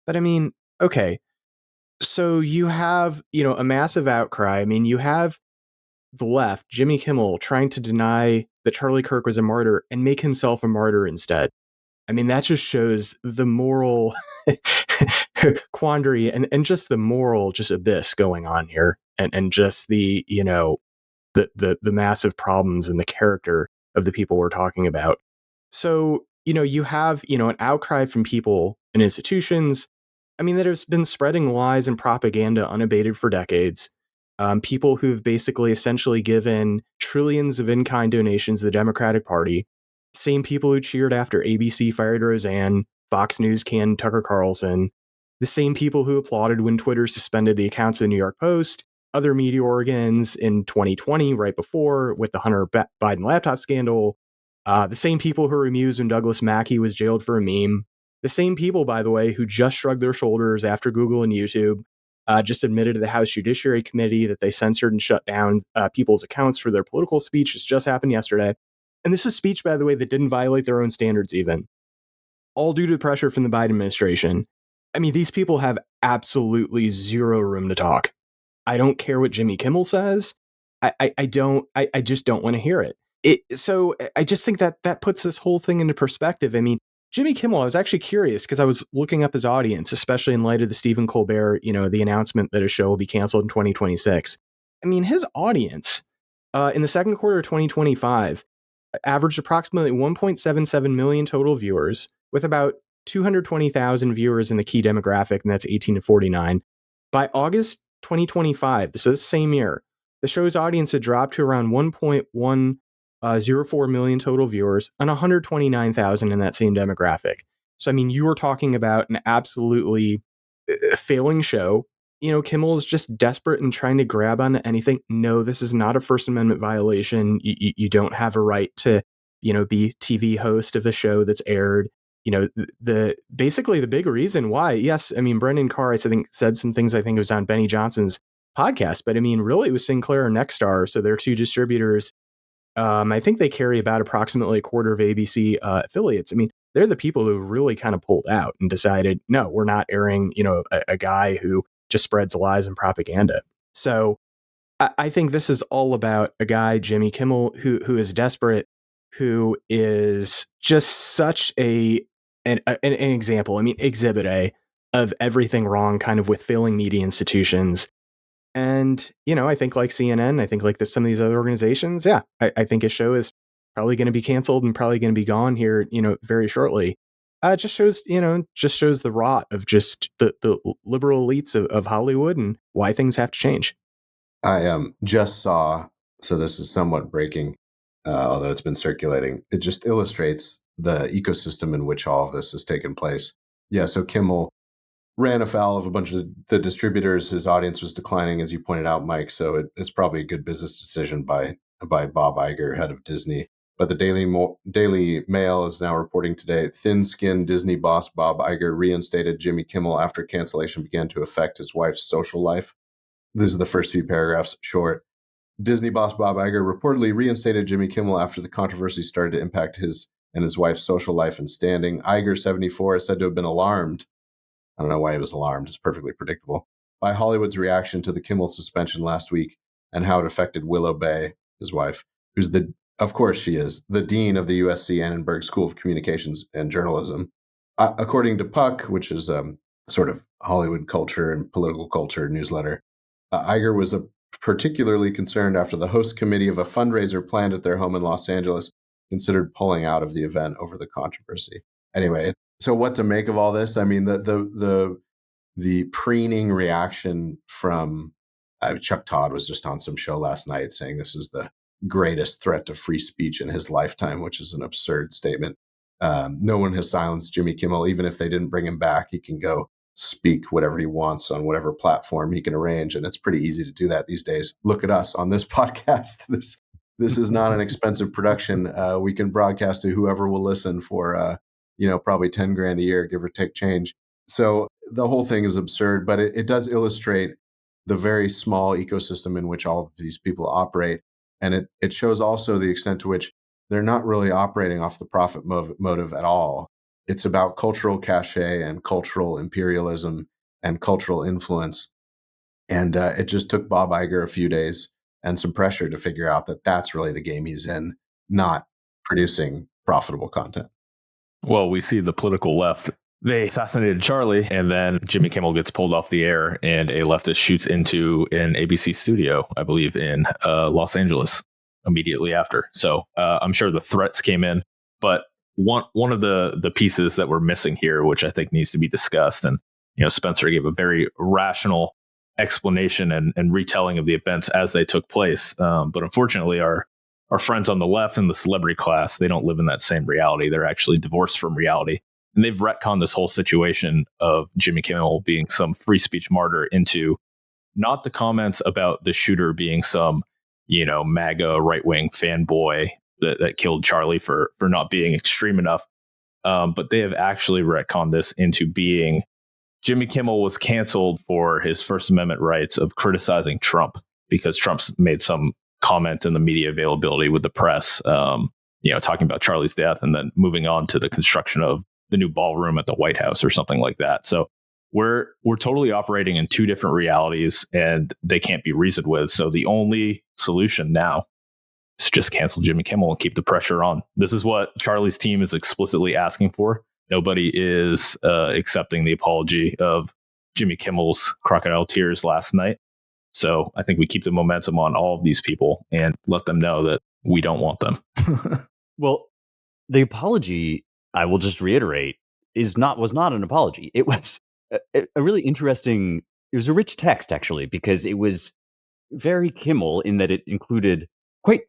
But I mean, okay, so you have, a massive outcry. I mean, you have the left, Jimmy Kimmel, trying to deny that Charlie Kirk was a martyr and make himself a martyr instead. I mean, that just shows the moral quandary and just the moral just abyss going on here, and just the the massive problems in the character of the people we're talking about. So you have an outcry from people and institutions. I mean, that has been spreading lies and propaganda unabated for decades. People who've basically essentially given trillions of in-kind donations to the Democratic Party. Same people who cheered after ABC fired Roseanne, Fox News canned Tucker Carlson. The same people who applauded when Twitter suspended the accounts of the New York Post, other media organs in 2020, right before, with the Hunter Biden laptop scandal. The same people who were amused when Douglas Mackey was jailed for a meme. The same people, by the way, who just shrugged their shoulders after Google and YouTube just admitted to the House Judiciary Committee that they censored and shut down people's accounts for their political speech. This just happened yesterday. And this was speech, by the way, that didn't violate their own standards even. All due to pressure from the Biden administration. I mean, these people have absolutely zero room to talk. I don't care what Jimmy Kimmel says. I just don't want to hear it. So I just think that puts this whole thing into perspective. I mean, Jimmy Kimmel, I was actually curious because I was looking up his audience, especially in light of the Stephen Colbert, the announcement that his show will be canceled in 2026. I mean, his audience in the second quarter of 2025 averaged approximately 1.77 million total viewers, with about 220,000 viewers in the key demographic, and that's 18 to 49. By August 2025, so this same year, the show's audience had dropped to around 1.104 million total viewers and 129,000 in that same demographic. So, I mean, you were talking about an absolutely failing show. Kimmel is just desperate and trying to grab on anything. No, this is not a First Amendment violation. You don't have a right to, be TV host of a show that's aired. Basically the big reason why, yes, I mean, Brendan Carr, I think, said some things, I think it was on Benny Johnson's podcast, but I mean, really it was Sinclair and Nexstar. So they're two distributors. I think they carry about approximately a quarter of ABC affiliates. I mean, they're the people who really kind of pulled out and decided, no, we're not airing, a guy who just spreads lies and propaganda. So I think this is all about a guy, Jimmy Kimmel, who is desperate, who is just such an example. I mean, exhibit A of everything wrong, kind of with failing media institutions. And, I think like CNN, I think like some of these other organizations, yeah, I think his show is probably going to be canceled and probably going to be gone here, very shortly. It just shows, the rot of just the liberal elites of Hollywood and why things have to change. I just saw, so this is somewhat breaking, although it's been circulating. It just illustrates the ecosystem in which all of this has taken place. Yeah, so Kimmel ran afoul of a bunch of the distributors. His audience was declining, as you pointed out, Mike. So it's probably a good business decision by Bob Iger, head of Disney. But the Daily Mail is now reporting today, thin-skinned Disney boss Bob Iger reinstated Jimmy Kimmel after cancellation began to affect his wife's social life. These are the first few paragraphs, short. Disney boss Bob Iger reportedly reinstated Jimmy Kimmel after the controversy started to impact his and his wife's social life and standing. Iger, 74, is said to have been alarmed. I don't know why he was alarmed. It's perfectly predictable. By Hollywood's reaction to the Kimmel suspension last week and how it affected Willow Bay, his wife, who's of course she is, the dean of the USC Annenberg School of Communications and Journalism. According to Puck, which is sort of Hollywood culture and political culture newsletter, Iger was particularly concerned after the host committee of a fundraiser planned at their home in Los Angeles considered pulling out of the event over the controversy. Anyway, so what to make of all this? I mean, the preening reaction from Chuck Todd was just on some show last night saying this is the greatest threat to free speech in his lifetime, which is an absurd statement. No one has silenced Jimmy Kimmel. Even if they didn't bring him back, he can go speak whatever he wants on whatever platform he can arrange. And it's pretty easy to do that these days. Look at us on this podcast. This is not an expensive production. We can broadcast to whoever will listen for, probably 10 grand a year, give or take change. So the whole thing is absurd, but it does illustrate the very small ecosystem in which all of these people operate. And it shows also the extent to which they're not really operating off the profit motive at all. It's about cultural cachet and cultural imperialism and cultural influence. And it just took Bob Iger a few days and some pressure to figure out that that's really the game he's in, not producing profitable content. Well, we see the political left. They assassinated Charlie, and then Jimmy Kimmel gets pulled off the air, and a leftist shoots into an ABC studio, I believe, in Los Angeles immediately after. So I'm sure the threats came in, but one of the pieces that we're missing here, which I think needs to be discussed, and Spencer gave a very rational explanation and retelling of the events as they took place, but unfortunately, our friends on the left and the celebrity class, they don't live in that same reality. They're actually divorced from reality. And they've retconned this whole situation of Jimmy Kimmel being some free speech martyr into not the comments about the shooter being some, MAGA right-wing fanboy that killed Charlie for not being extreme enough. But they have actually retconned this into being Jimmy Kimmel was canceled for his First Amendment rights of criticizing Trump because Trump's made some comment in the media availability with the press, talking about Charlie's death and then moving on to the construction of the new ballroom at the White House or something like that. So we're totally operating in two different realities and they can't be reasoned with. So the only solution now is to just cancel Jimmy Kimmel and keep the pressure on. This is what Charlie's team is explicitly asking for. Nobody is accepting the apology of Jimmy Kimmel's crocodile tears last night. So I think we keep the momentum on all of these people and let them know that we don't want them. Well, the apology, I will just reiterate, was not an apology. It was a really interesting, it was a rich text, actually, because it was very Kimmel in that it included quite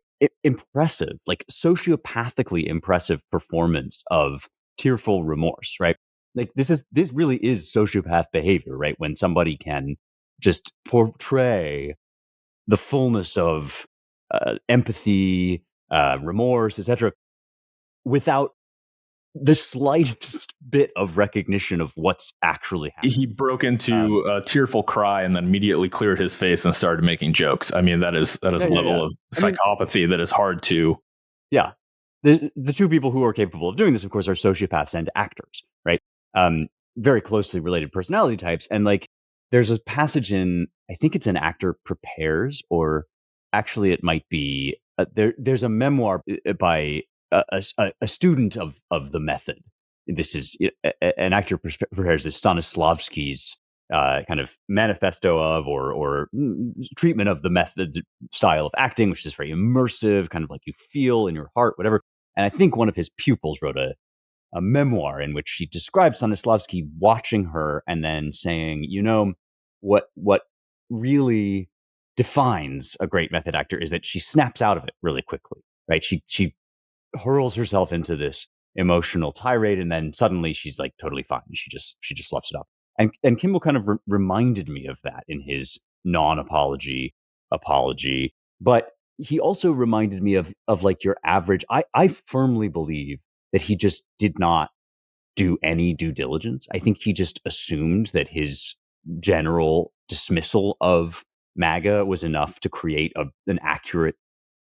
impressive, like sociopathically impressive performance of tearful remorse, right? Like this really is sociopath behavior, right? When somebody can just portray the fullness of empathy, remorse, etc., without the slightest bit of recognition of what's actually happening. He broke into a tearful cry and then immediately cleared his face and started making jokes. I mean, that is a level of psychopathy that is hard to. Yeah. The two people who are capable of doing this, of course, are sociopaths and actors, right? Very closely related personality types. And like, there's a passage in, I think it's An Actor Prepares, or actually it might be, there's a memoir by a student of the method. This is An Actor Prepares is Stanislavski's kind of manifesto of or treatment of the method style of acting, which is very immersive, kind of like you feel in your heart, whatever. And I think one of his pupils wrote a memoir in which she describes Stanislavski watching her and then saying, what really defines a great method actor is that she snaps out of it really quickly, right? She hurls herself into this emotional tirade and then suddenly she's like totally fine. She just sloughs it off. And Kimmel kind of reminded me of that in his non-apology apology, but he also reminded me of like your average. I firmly believe that he just did not do any due diligence. I think he just assumed that his general dismissal of MAGA was enough to create an accurate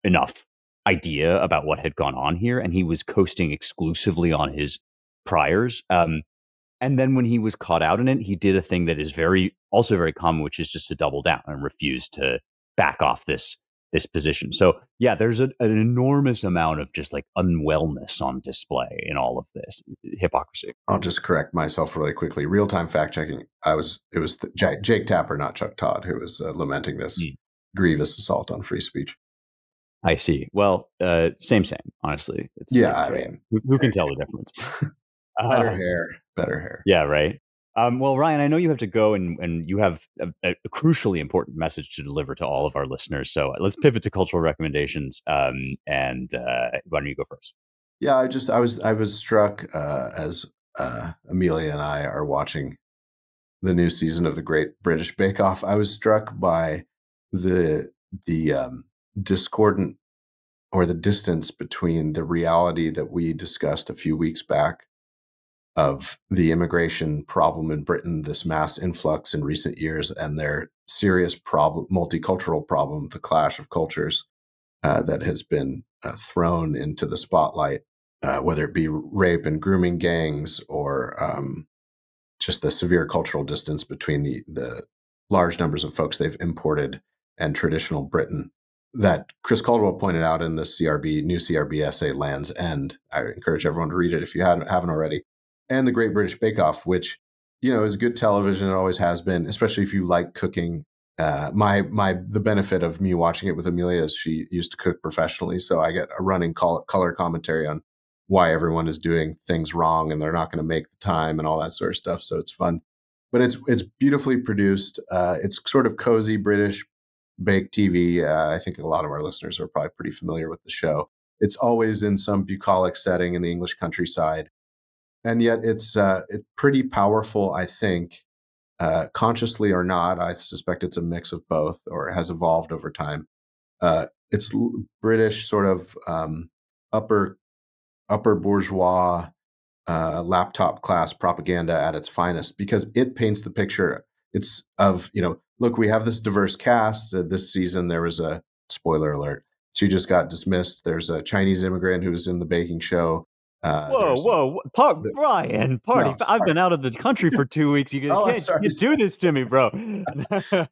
enough idea about what had gone on here, and he was coasting exclusively on his priors. And then when he was caught out in it, he did a thing that is also very common, which is just to double down and refuse to back off this position. So yeah, there's an enormous amount of just like unwellness on display in all of this hypocrisy. I'll just correct myself really quickly. Real-time fact checking. It was Jake Tapper, not Chuck Todd, who was lamenting this grievous assault on free speech. I see. Well, same. Honestly, it's I mean, who can tell the difference? Better hair. Yeah, right. Well, Ryan, I know you have to go and you have a crucially important message to deliver to all of our listeners. So let's pivot to cultural recommendations. And why don't you go first? Yeah, I was struck as Amelia and I are watching the new season of the Great British Bake Off. I was struck by the discordant or the distance between the reality that we discussed a few weeks back of the immigration problem in Britain, this mass influx in recent years, and their serious problem, multicultural problem, the clash of cultures, that has been thrown into the spotlight, whether it be rape and grooming gangs or just the severe cultural distance between the large numbers of folks they've imported and traditional Britain that Chris Caldwell pointed out in the new CRB essay, Land's End. I encourage everyone to read it if you haven't already. And the Great British Bake Off, which, is good television. It always has been, especially if you like cooking. The benefit of me watching it with Amelia is she used to cook professionally. So I get a running color commentary on why everyone is doing things wrong and they're not going to make the time and all that sort of stuff. So it's fun, but it's beautifully produced. It's sort of cozy British bake TV. I think a lot of our listeners are probably pretty familiar with the show. It's always in some bucolic setting in the English countryside, and yet it's pretty powerful. I think, consciously or not, I suspect it's a mix of both, or has evolved over time. It's British sort of upper bourgeois laptop class propaganda at its finest, because it paints the picture. It's of, look, we have this diverse cast. This season there was a spoiler alert. She just got dismissed. There's a Chinese immigrant who was in the baking show. Whoa, Brian, party! No, I've been out of the country for 2 weeks. You Oh, I'm can't sorry. you do this to me, bro.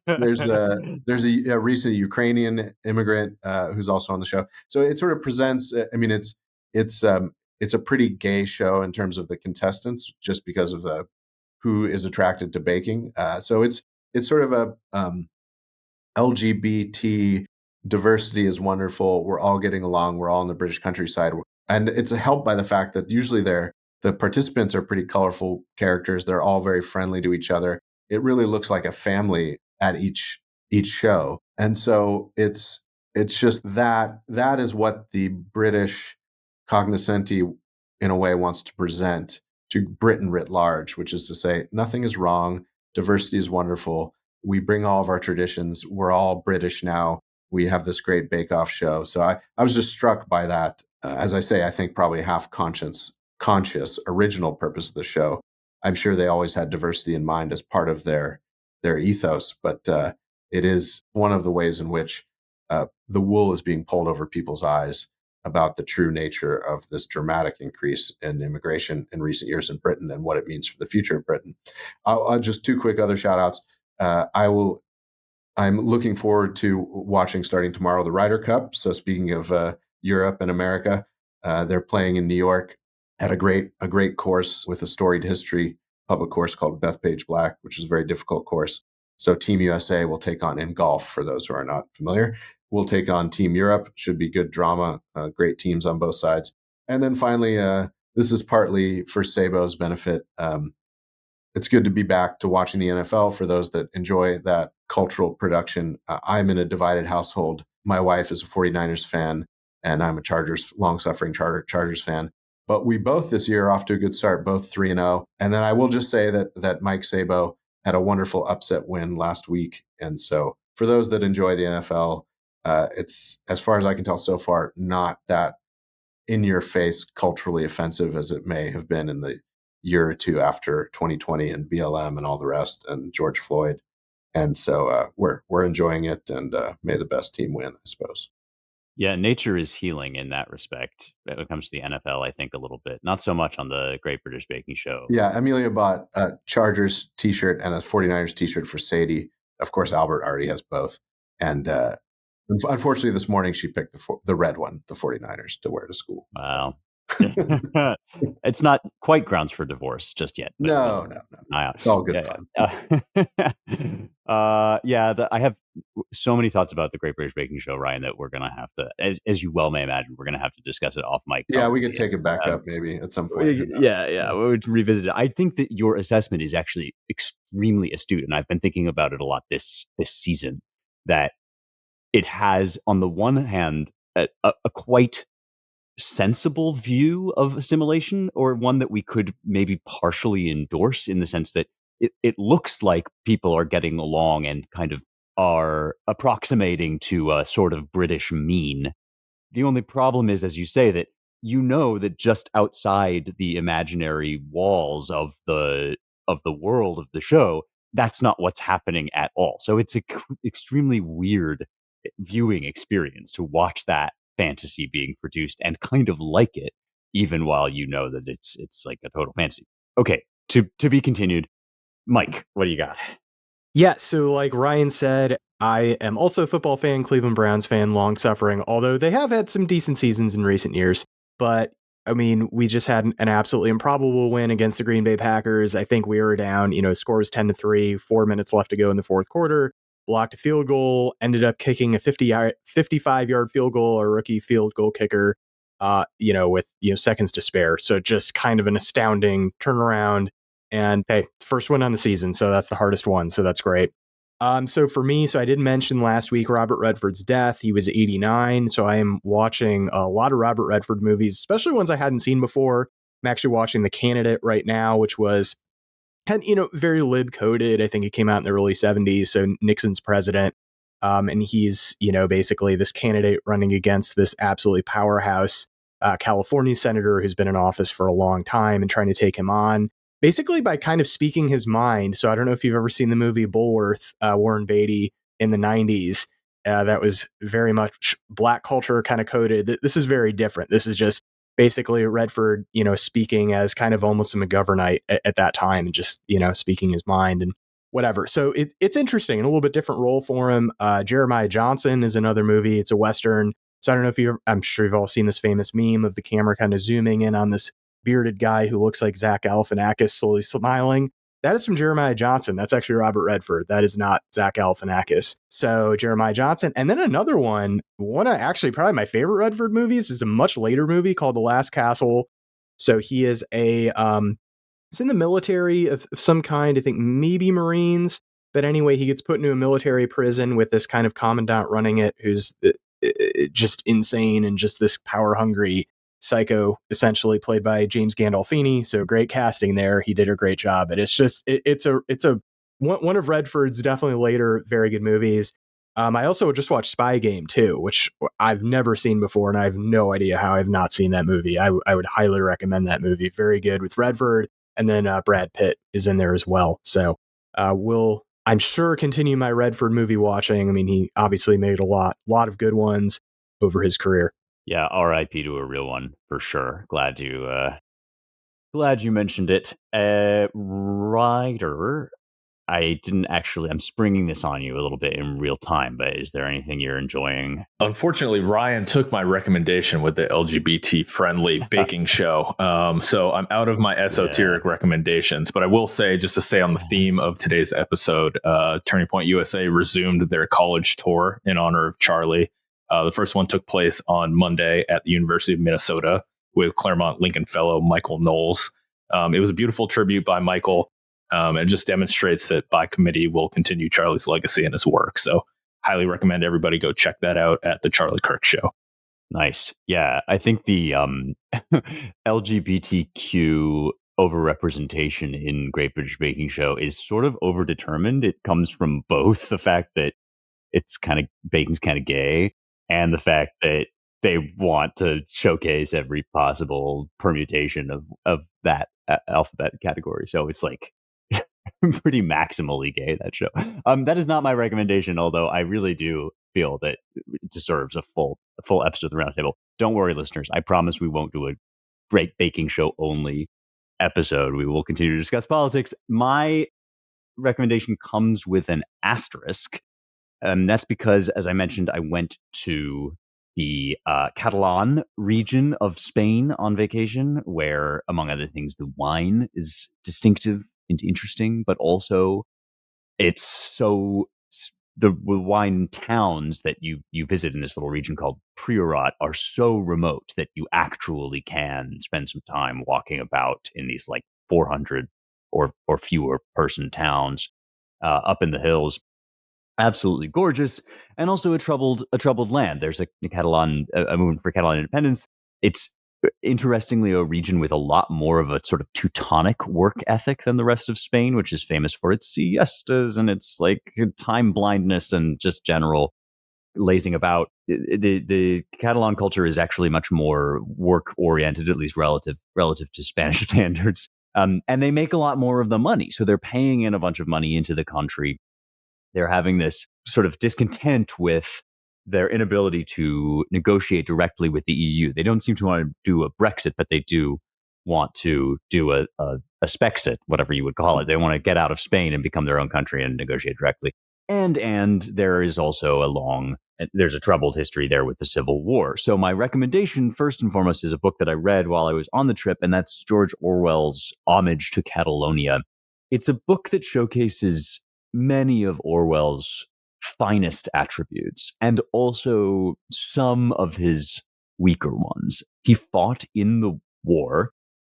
There's a recent Ukrainian immigrant who's also on the show. So it sort of presents. I mean, it's a pretty gay show in terms of the contestants, just because of the who is attracted to baking. So it's sort of a LGBT diversity is wonderful. We're all getting along. We're all in the British countryside, and it's helped by the fact that usually the participants are pretty colorful characters. They're all very friendly to each other. It really looks like a family at each show, and so it's just that is what the British cognoscenti in a way wants to present to Britain writ large, which is to say nothing is wrong, diversity is wonderful. We bring all of our traditions. We're all British now. We have this great bake-off show. So I was just struck by that. As I say, I think probably half conscious original purpose of the show. I'm sure they always had diversity in mind as part of their ethos, but it is one of the ways in which the wool is being pulled over people's eyes about the true nature of this dramatic increase in immigration in recent years in Britain and what it means for the future of Britain. I'll just two quick other shout outs. I'm looking forward to watching, starting tomorrow, the Ryder Cup. So speaking of Europe and America, they're playing in New York at a great course with a storied history, public course called Bethpage Black, which is a very difficult course. So Team USA will take on, in golf, for those who are not familiar, we'll take on Team Europe. Should be good drama, great teams on both sides. And then finally, this is partly for Sabo's benefit. It's good to be back to watching the NFL for those that enjoy that cultural production. I'm in a divided household. My wife is a 49ers fan, and I'm a long-suffering Chargers fan. But we both this year are off to a good start, both 3-0. And then I will just say that Mike Sabo had a wonderful upset win last week. And so for those that enjoy the NFL, it's, as far as I can tell so far, not that in-your-face culturally offensive as it may have been in the year or two after 2020 and BLM and all the rest and George Floyd. And so we're enjoying it, and may the best team win, I suppose. Yeah, nature is healing in that respect when it comes to the NFL, I think, a little bit. Not so much on the Great British Baking Show. Yeah, Amelia bought a Chargers t-shirt and a 49ers t-shirt for Sadie. Of course, Albert already has both. And unfortunately, this morning she picked the red one, the 49ers, to wear to school. Wow. It's not quite grounds for divorce just yet. But, No. It's all good fun. I have so many thoughts about the Great British Baking Show, Ryan, that we're going to have to, as you well may imagine, we're going to have to discuss it off mic. Yeah, we could take it back up maybe at some point. Yeah, we would revisit it. I think that your assessment is actually extremely astute, and I've been thinking about it a lot this season, that it has, on the one hand, a quite sensible view of assimilation, or one that we could maybe partially endorse, in the sense that it looks like people are getting along and kind of are approximating to a sort of British mean. The only problem is, as you say, that that just outside the imaginary walls of the world of the show, that's not what's happening at all. So it's extremely weird viewing experience to watch that fantasy being produced and kind of like it, even while you know that it's like a total fantasy. Okay, to be continued. Mike, what do you got? Yeah, so like Ryan said, I am also a football fan, Cleveland Browns fan, long suffering, although they have had some decent seasons in recent years. But I mean, we just had an absolutely improbable win against the Green Bay Packers. I think we were down, score was 10-3, 4 minutes left to go in the fourth quarter, blocked a field goal, ended up kicking a 55-yard field goal, a rookie field goal kicker, with seconds to spare. So just kind of an astounding turnaround. And hey, first win on the season, so that's the hardest one. So that's great. So for me, I did mention last week Robert Redford's death. He was 89. So I am watching a lot of Robert Redford movies, especially ones I hadn't seen before. I'm actually watching The Candidate right now, which was very lib coded. I think it came out in the early 70s. So Nixon's president. And he's, basically this candidate running against this absolutely powerhouse California senator who's been in office for a long time and trying to take him on, basically by kind of speaking his mind. So I don't know if you've ever seen the movie Bulworth, Warren Beatty in the 90s. That was very much black culture kind of coded. This is very different. This is just basically Redford, speaking as kind of almost a McGovernite at that time and just, speaking his mind and whatever. So it's interesting and a little bit different role for him. Jeremiah Johnson is another movie. It's a Western. So I don't know if I'm sure you've all seen this famous meme of the camera kind of zooming in on this bearded guy who looks like Zach Galifianakis slowly smiling. That is from Jeremiah Johnson. That's actually Robert Redford. That is not Zach Galifianakis. So Jeremiah Johnson. And then another one of actually probably my favorite Redford movies is a much later movie called The Last Castle. So he is he's in the military of some kind, I think maybe Marines. But anyway, he gets put into a military prison with this kind of commandant running it who's just insane and just this power hungry psycho, essentially played by James Gandolfini. So great casting there. He did a great job. But it's just it's a one of Redford's definitely later very good movies. I also just watched Spy Game too, which I've never seen before, and I have no idea how I've not seen that movie. I would highly recommend that movie. Very good with Redford, and then Brad Pitt is in there as well. So we'll, I'm sure, continue my Redford movie watching. I mean, he obviously made a lot of good ones over his career. Yeah, R.I.P. to a real one for sure. Glad you mentioned it. Ryder, I didn't actually. I'm springing this on you a little bit in real time, but is there anything you're enjoying? Unfortunately, Ryan took my recommendation with the LGBT-friendly baking show. So I'm out of my esoteric recommendations. But I will say, just to stay on the theme of today's episode, Turning Point USA resumed their college tour in honor of Charlie. The first one took place on Monday at the University of Minnesota with Claremont Lincoln Fellow Michael Knowles. It was a beautiful tribute by Michael. It just demonstrates that by committee will continue Charlie's legacy and his work. So highly recommend everybody go check that out at the Charlie Kirk Show. Nice. Yeah, I think the LGBTQ overrepresentation in Great British Baking Show is sort of overdetermined. It comes from both the fact that it's kind of bacon's kind of gay and the fact that they want to showcase every possible permutation of that alphabet category. So it's like pretty maximally gay, that show. That is not my recommendation, although I really do feel that it deserves a full episode of the Roundtable. Don't worry, listeners. I promise we won't do a Great Baking Show only episode. We will continue to discuss politics. My recommendation comes with an asterisk. That's because, as I mentioned, I went to the Catalan region of Spain on vacation, where, among other things, the wine is distinctive and interesting, but also it's so the wine towns that you visit in this little region called Priorat are so remote that you actually can spend some time walking about in these like 400 or fewer person towns up in the hills. Absolutely gorgeous, and also a troubled land. There's a movement for Catalan independence. It's interestingly a region with a lot more of a sort of Teutonic work ethic than the rest of Spain, which is famous for its siestas and its like time blindness and just general lazing about. The Catalan culture is actually much more work oriented, at least relative to Spanish standards. And they make a lot more of the money, so they're paying in a bunch of money into the country. They're having this sort of discontent with their inability to negotiate directly with the EU. They don't seem to want to do a Brexit, but they do want to do a Spexit, whatever you would call it. They want to get out of Spain and become their own country and negotiate directly. And there is also there's a troubled history there with the Civil War. So my recommendation, first and foremost, is a book that I read while I was on the trip, and that's George Orwell's Homage to Catalonia. It's a book that showcases many of Orwell's finest attributes and also some of his weaker ones. He fought in the war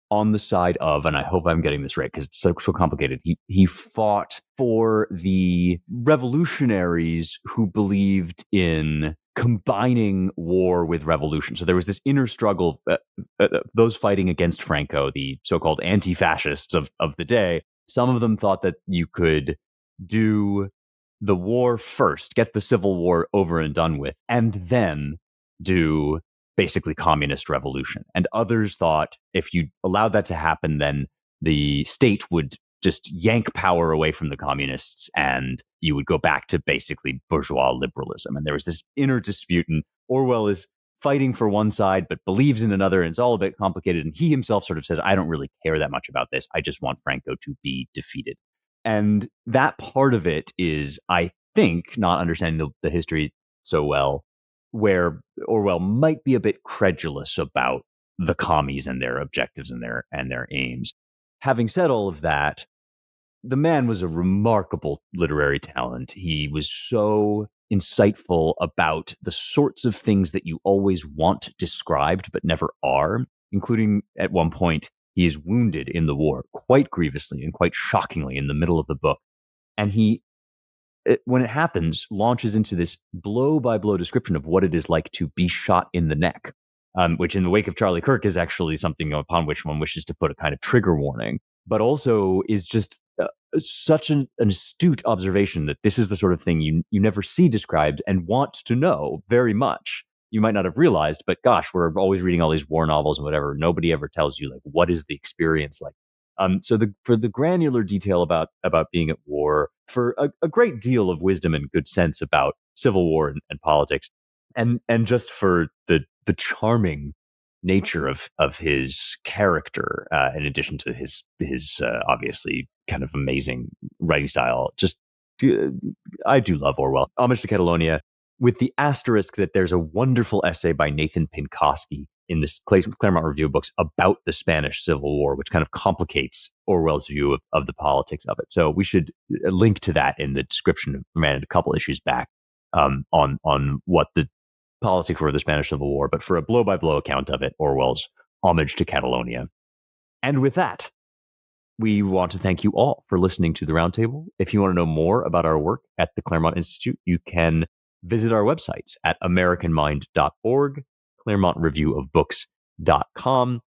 on the side of, and I hope I'm getting this right because it's so complicated, he fought for the revolutionaries who believed in combining war with revolution. So there was this inner struggle, those fighting against Franco, the so-called anti-fascists of the day. Some of them thought that you could do the war first, get the Civil War over and done with, and then do basically communist revolution. And others thought if you allowed that to happen, then the state would just yank power away from the communists and you would go back to basically bourgeois liberalism. And there was this inner dispute, and Orwell is fighting for one side but believes in another, and it's all a bit complicated. And he himself sort of says, I don't really care that much about this. I just want Franco to be defeated. And that part of it is, I think, not understanding the history so well, where Orwell might be a bit credulous about the commies and their objectives and their aims. Having said all of that, the man was a remarkable literary talent. He was so insightful about the sorts of things that you always want described but never are, including at one point he is wounded in the war quite grievously and quite shockingly in the middle of the book. And when it happens, launches into this blow-by-blow description of what it is like to be shot in the neck, which in the wake of Charlie Kirk is actually something upon which one wishes to put a kind of trigger warning, but also is just such an astute observation that this is the sort of thing you never see described and want to know very much. You might not have realized, but gosh, we're always reading all these war novels and whatever. Nobody ever tells you, like, what is the experience like? So for the granular detail about being at war, for a great deal of wisdom and good sense about civil war and politics, and just for the charming nature of his character, in addition to his obviously kind of amazing writing style. I do love Orwell. Homage to Catalonia, with the asterisk that there's a wonderful essay by Nathan Pinkowski in this Claremont Review of Books about the Spanish Civil War, which kind of complicates Orwell's view of the politics of it. So we should link to that in the description, a couple issues back, on what the politics were of the Spanish Civil War. But for a blow-by-blow account of it, Orwell's Homage to Catalonia. And with that, we want to thank you all for listening to the Roundtable. If you want to know more about our work at the Claremont Institute, you can visit our websites at americanmind.org, ClaremontReviewOfBooks.com,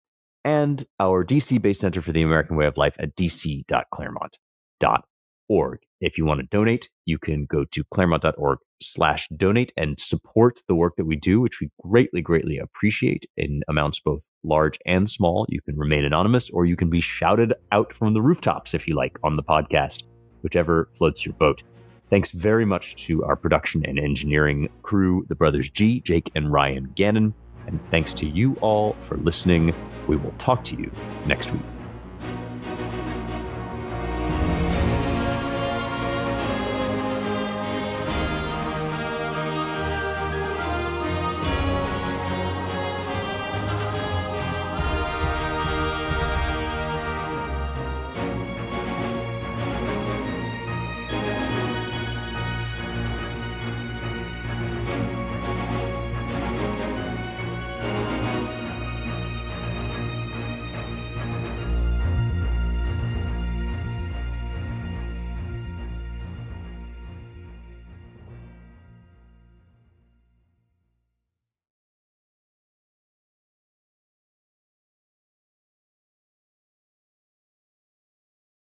and our DC-based Center for the American Way of Life at dc.claremont.org. If you want to donate, you can go to claremont.org/donate and support the work that we do, which we greatly, greatly appreciate in amounts both large and small. You can remain anonymous, or you can be shouted out from the rooftops if you like on the podcast, whichever floats your boat. Thanks very much to our production and engineering crew, the brothers G, Jake, and Ryan Gannon. And thanks to you all for listening. We will talk to you next week.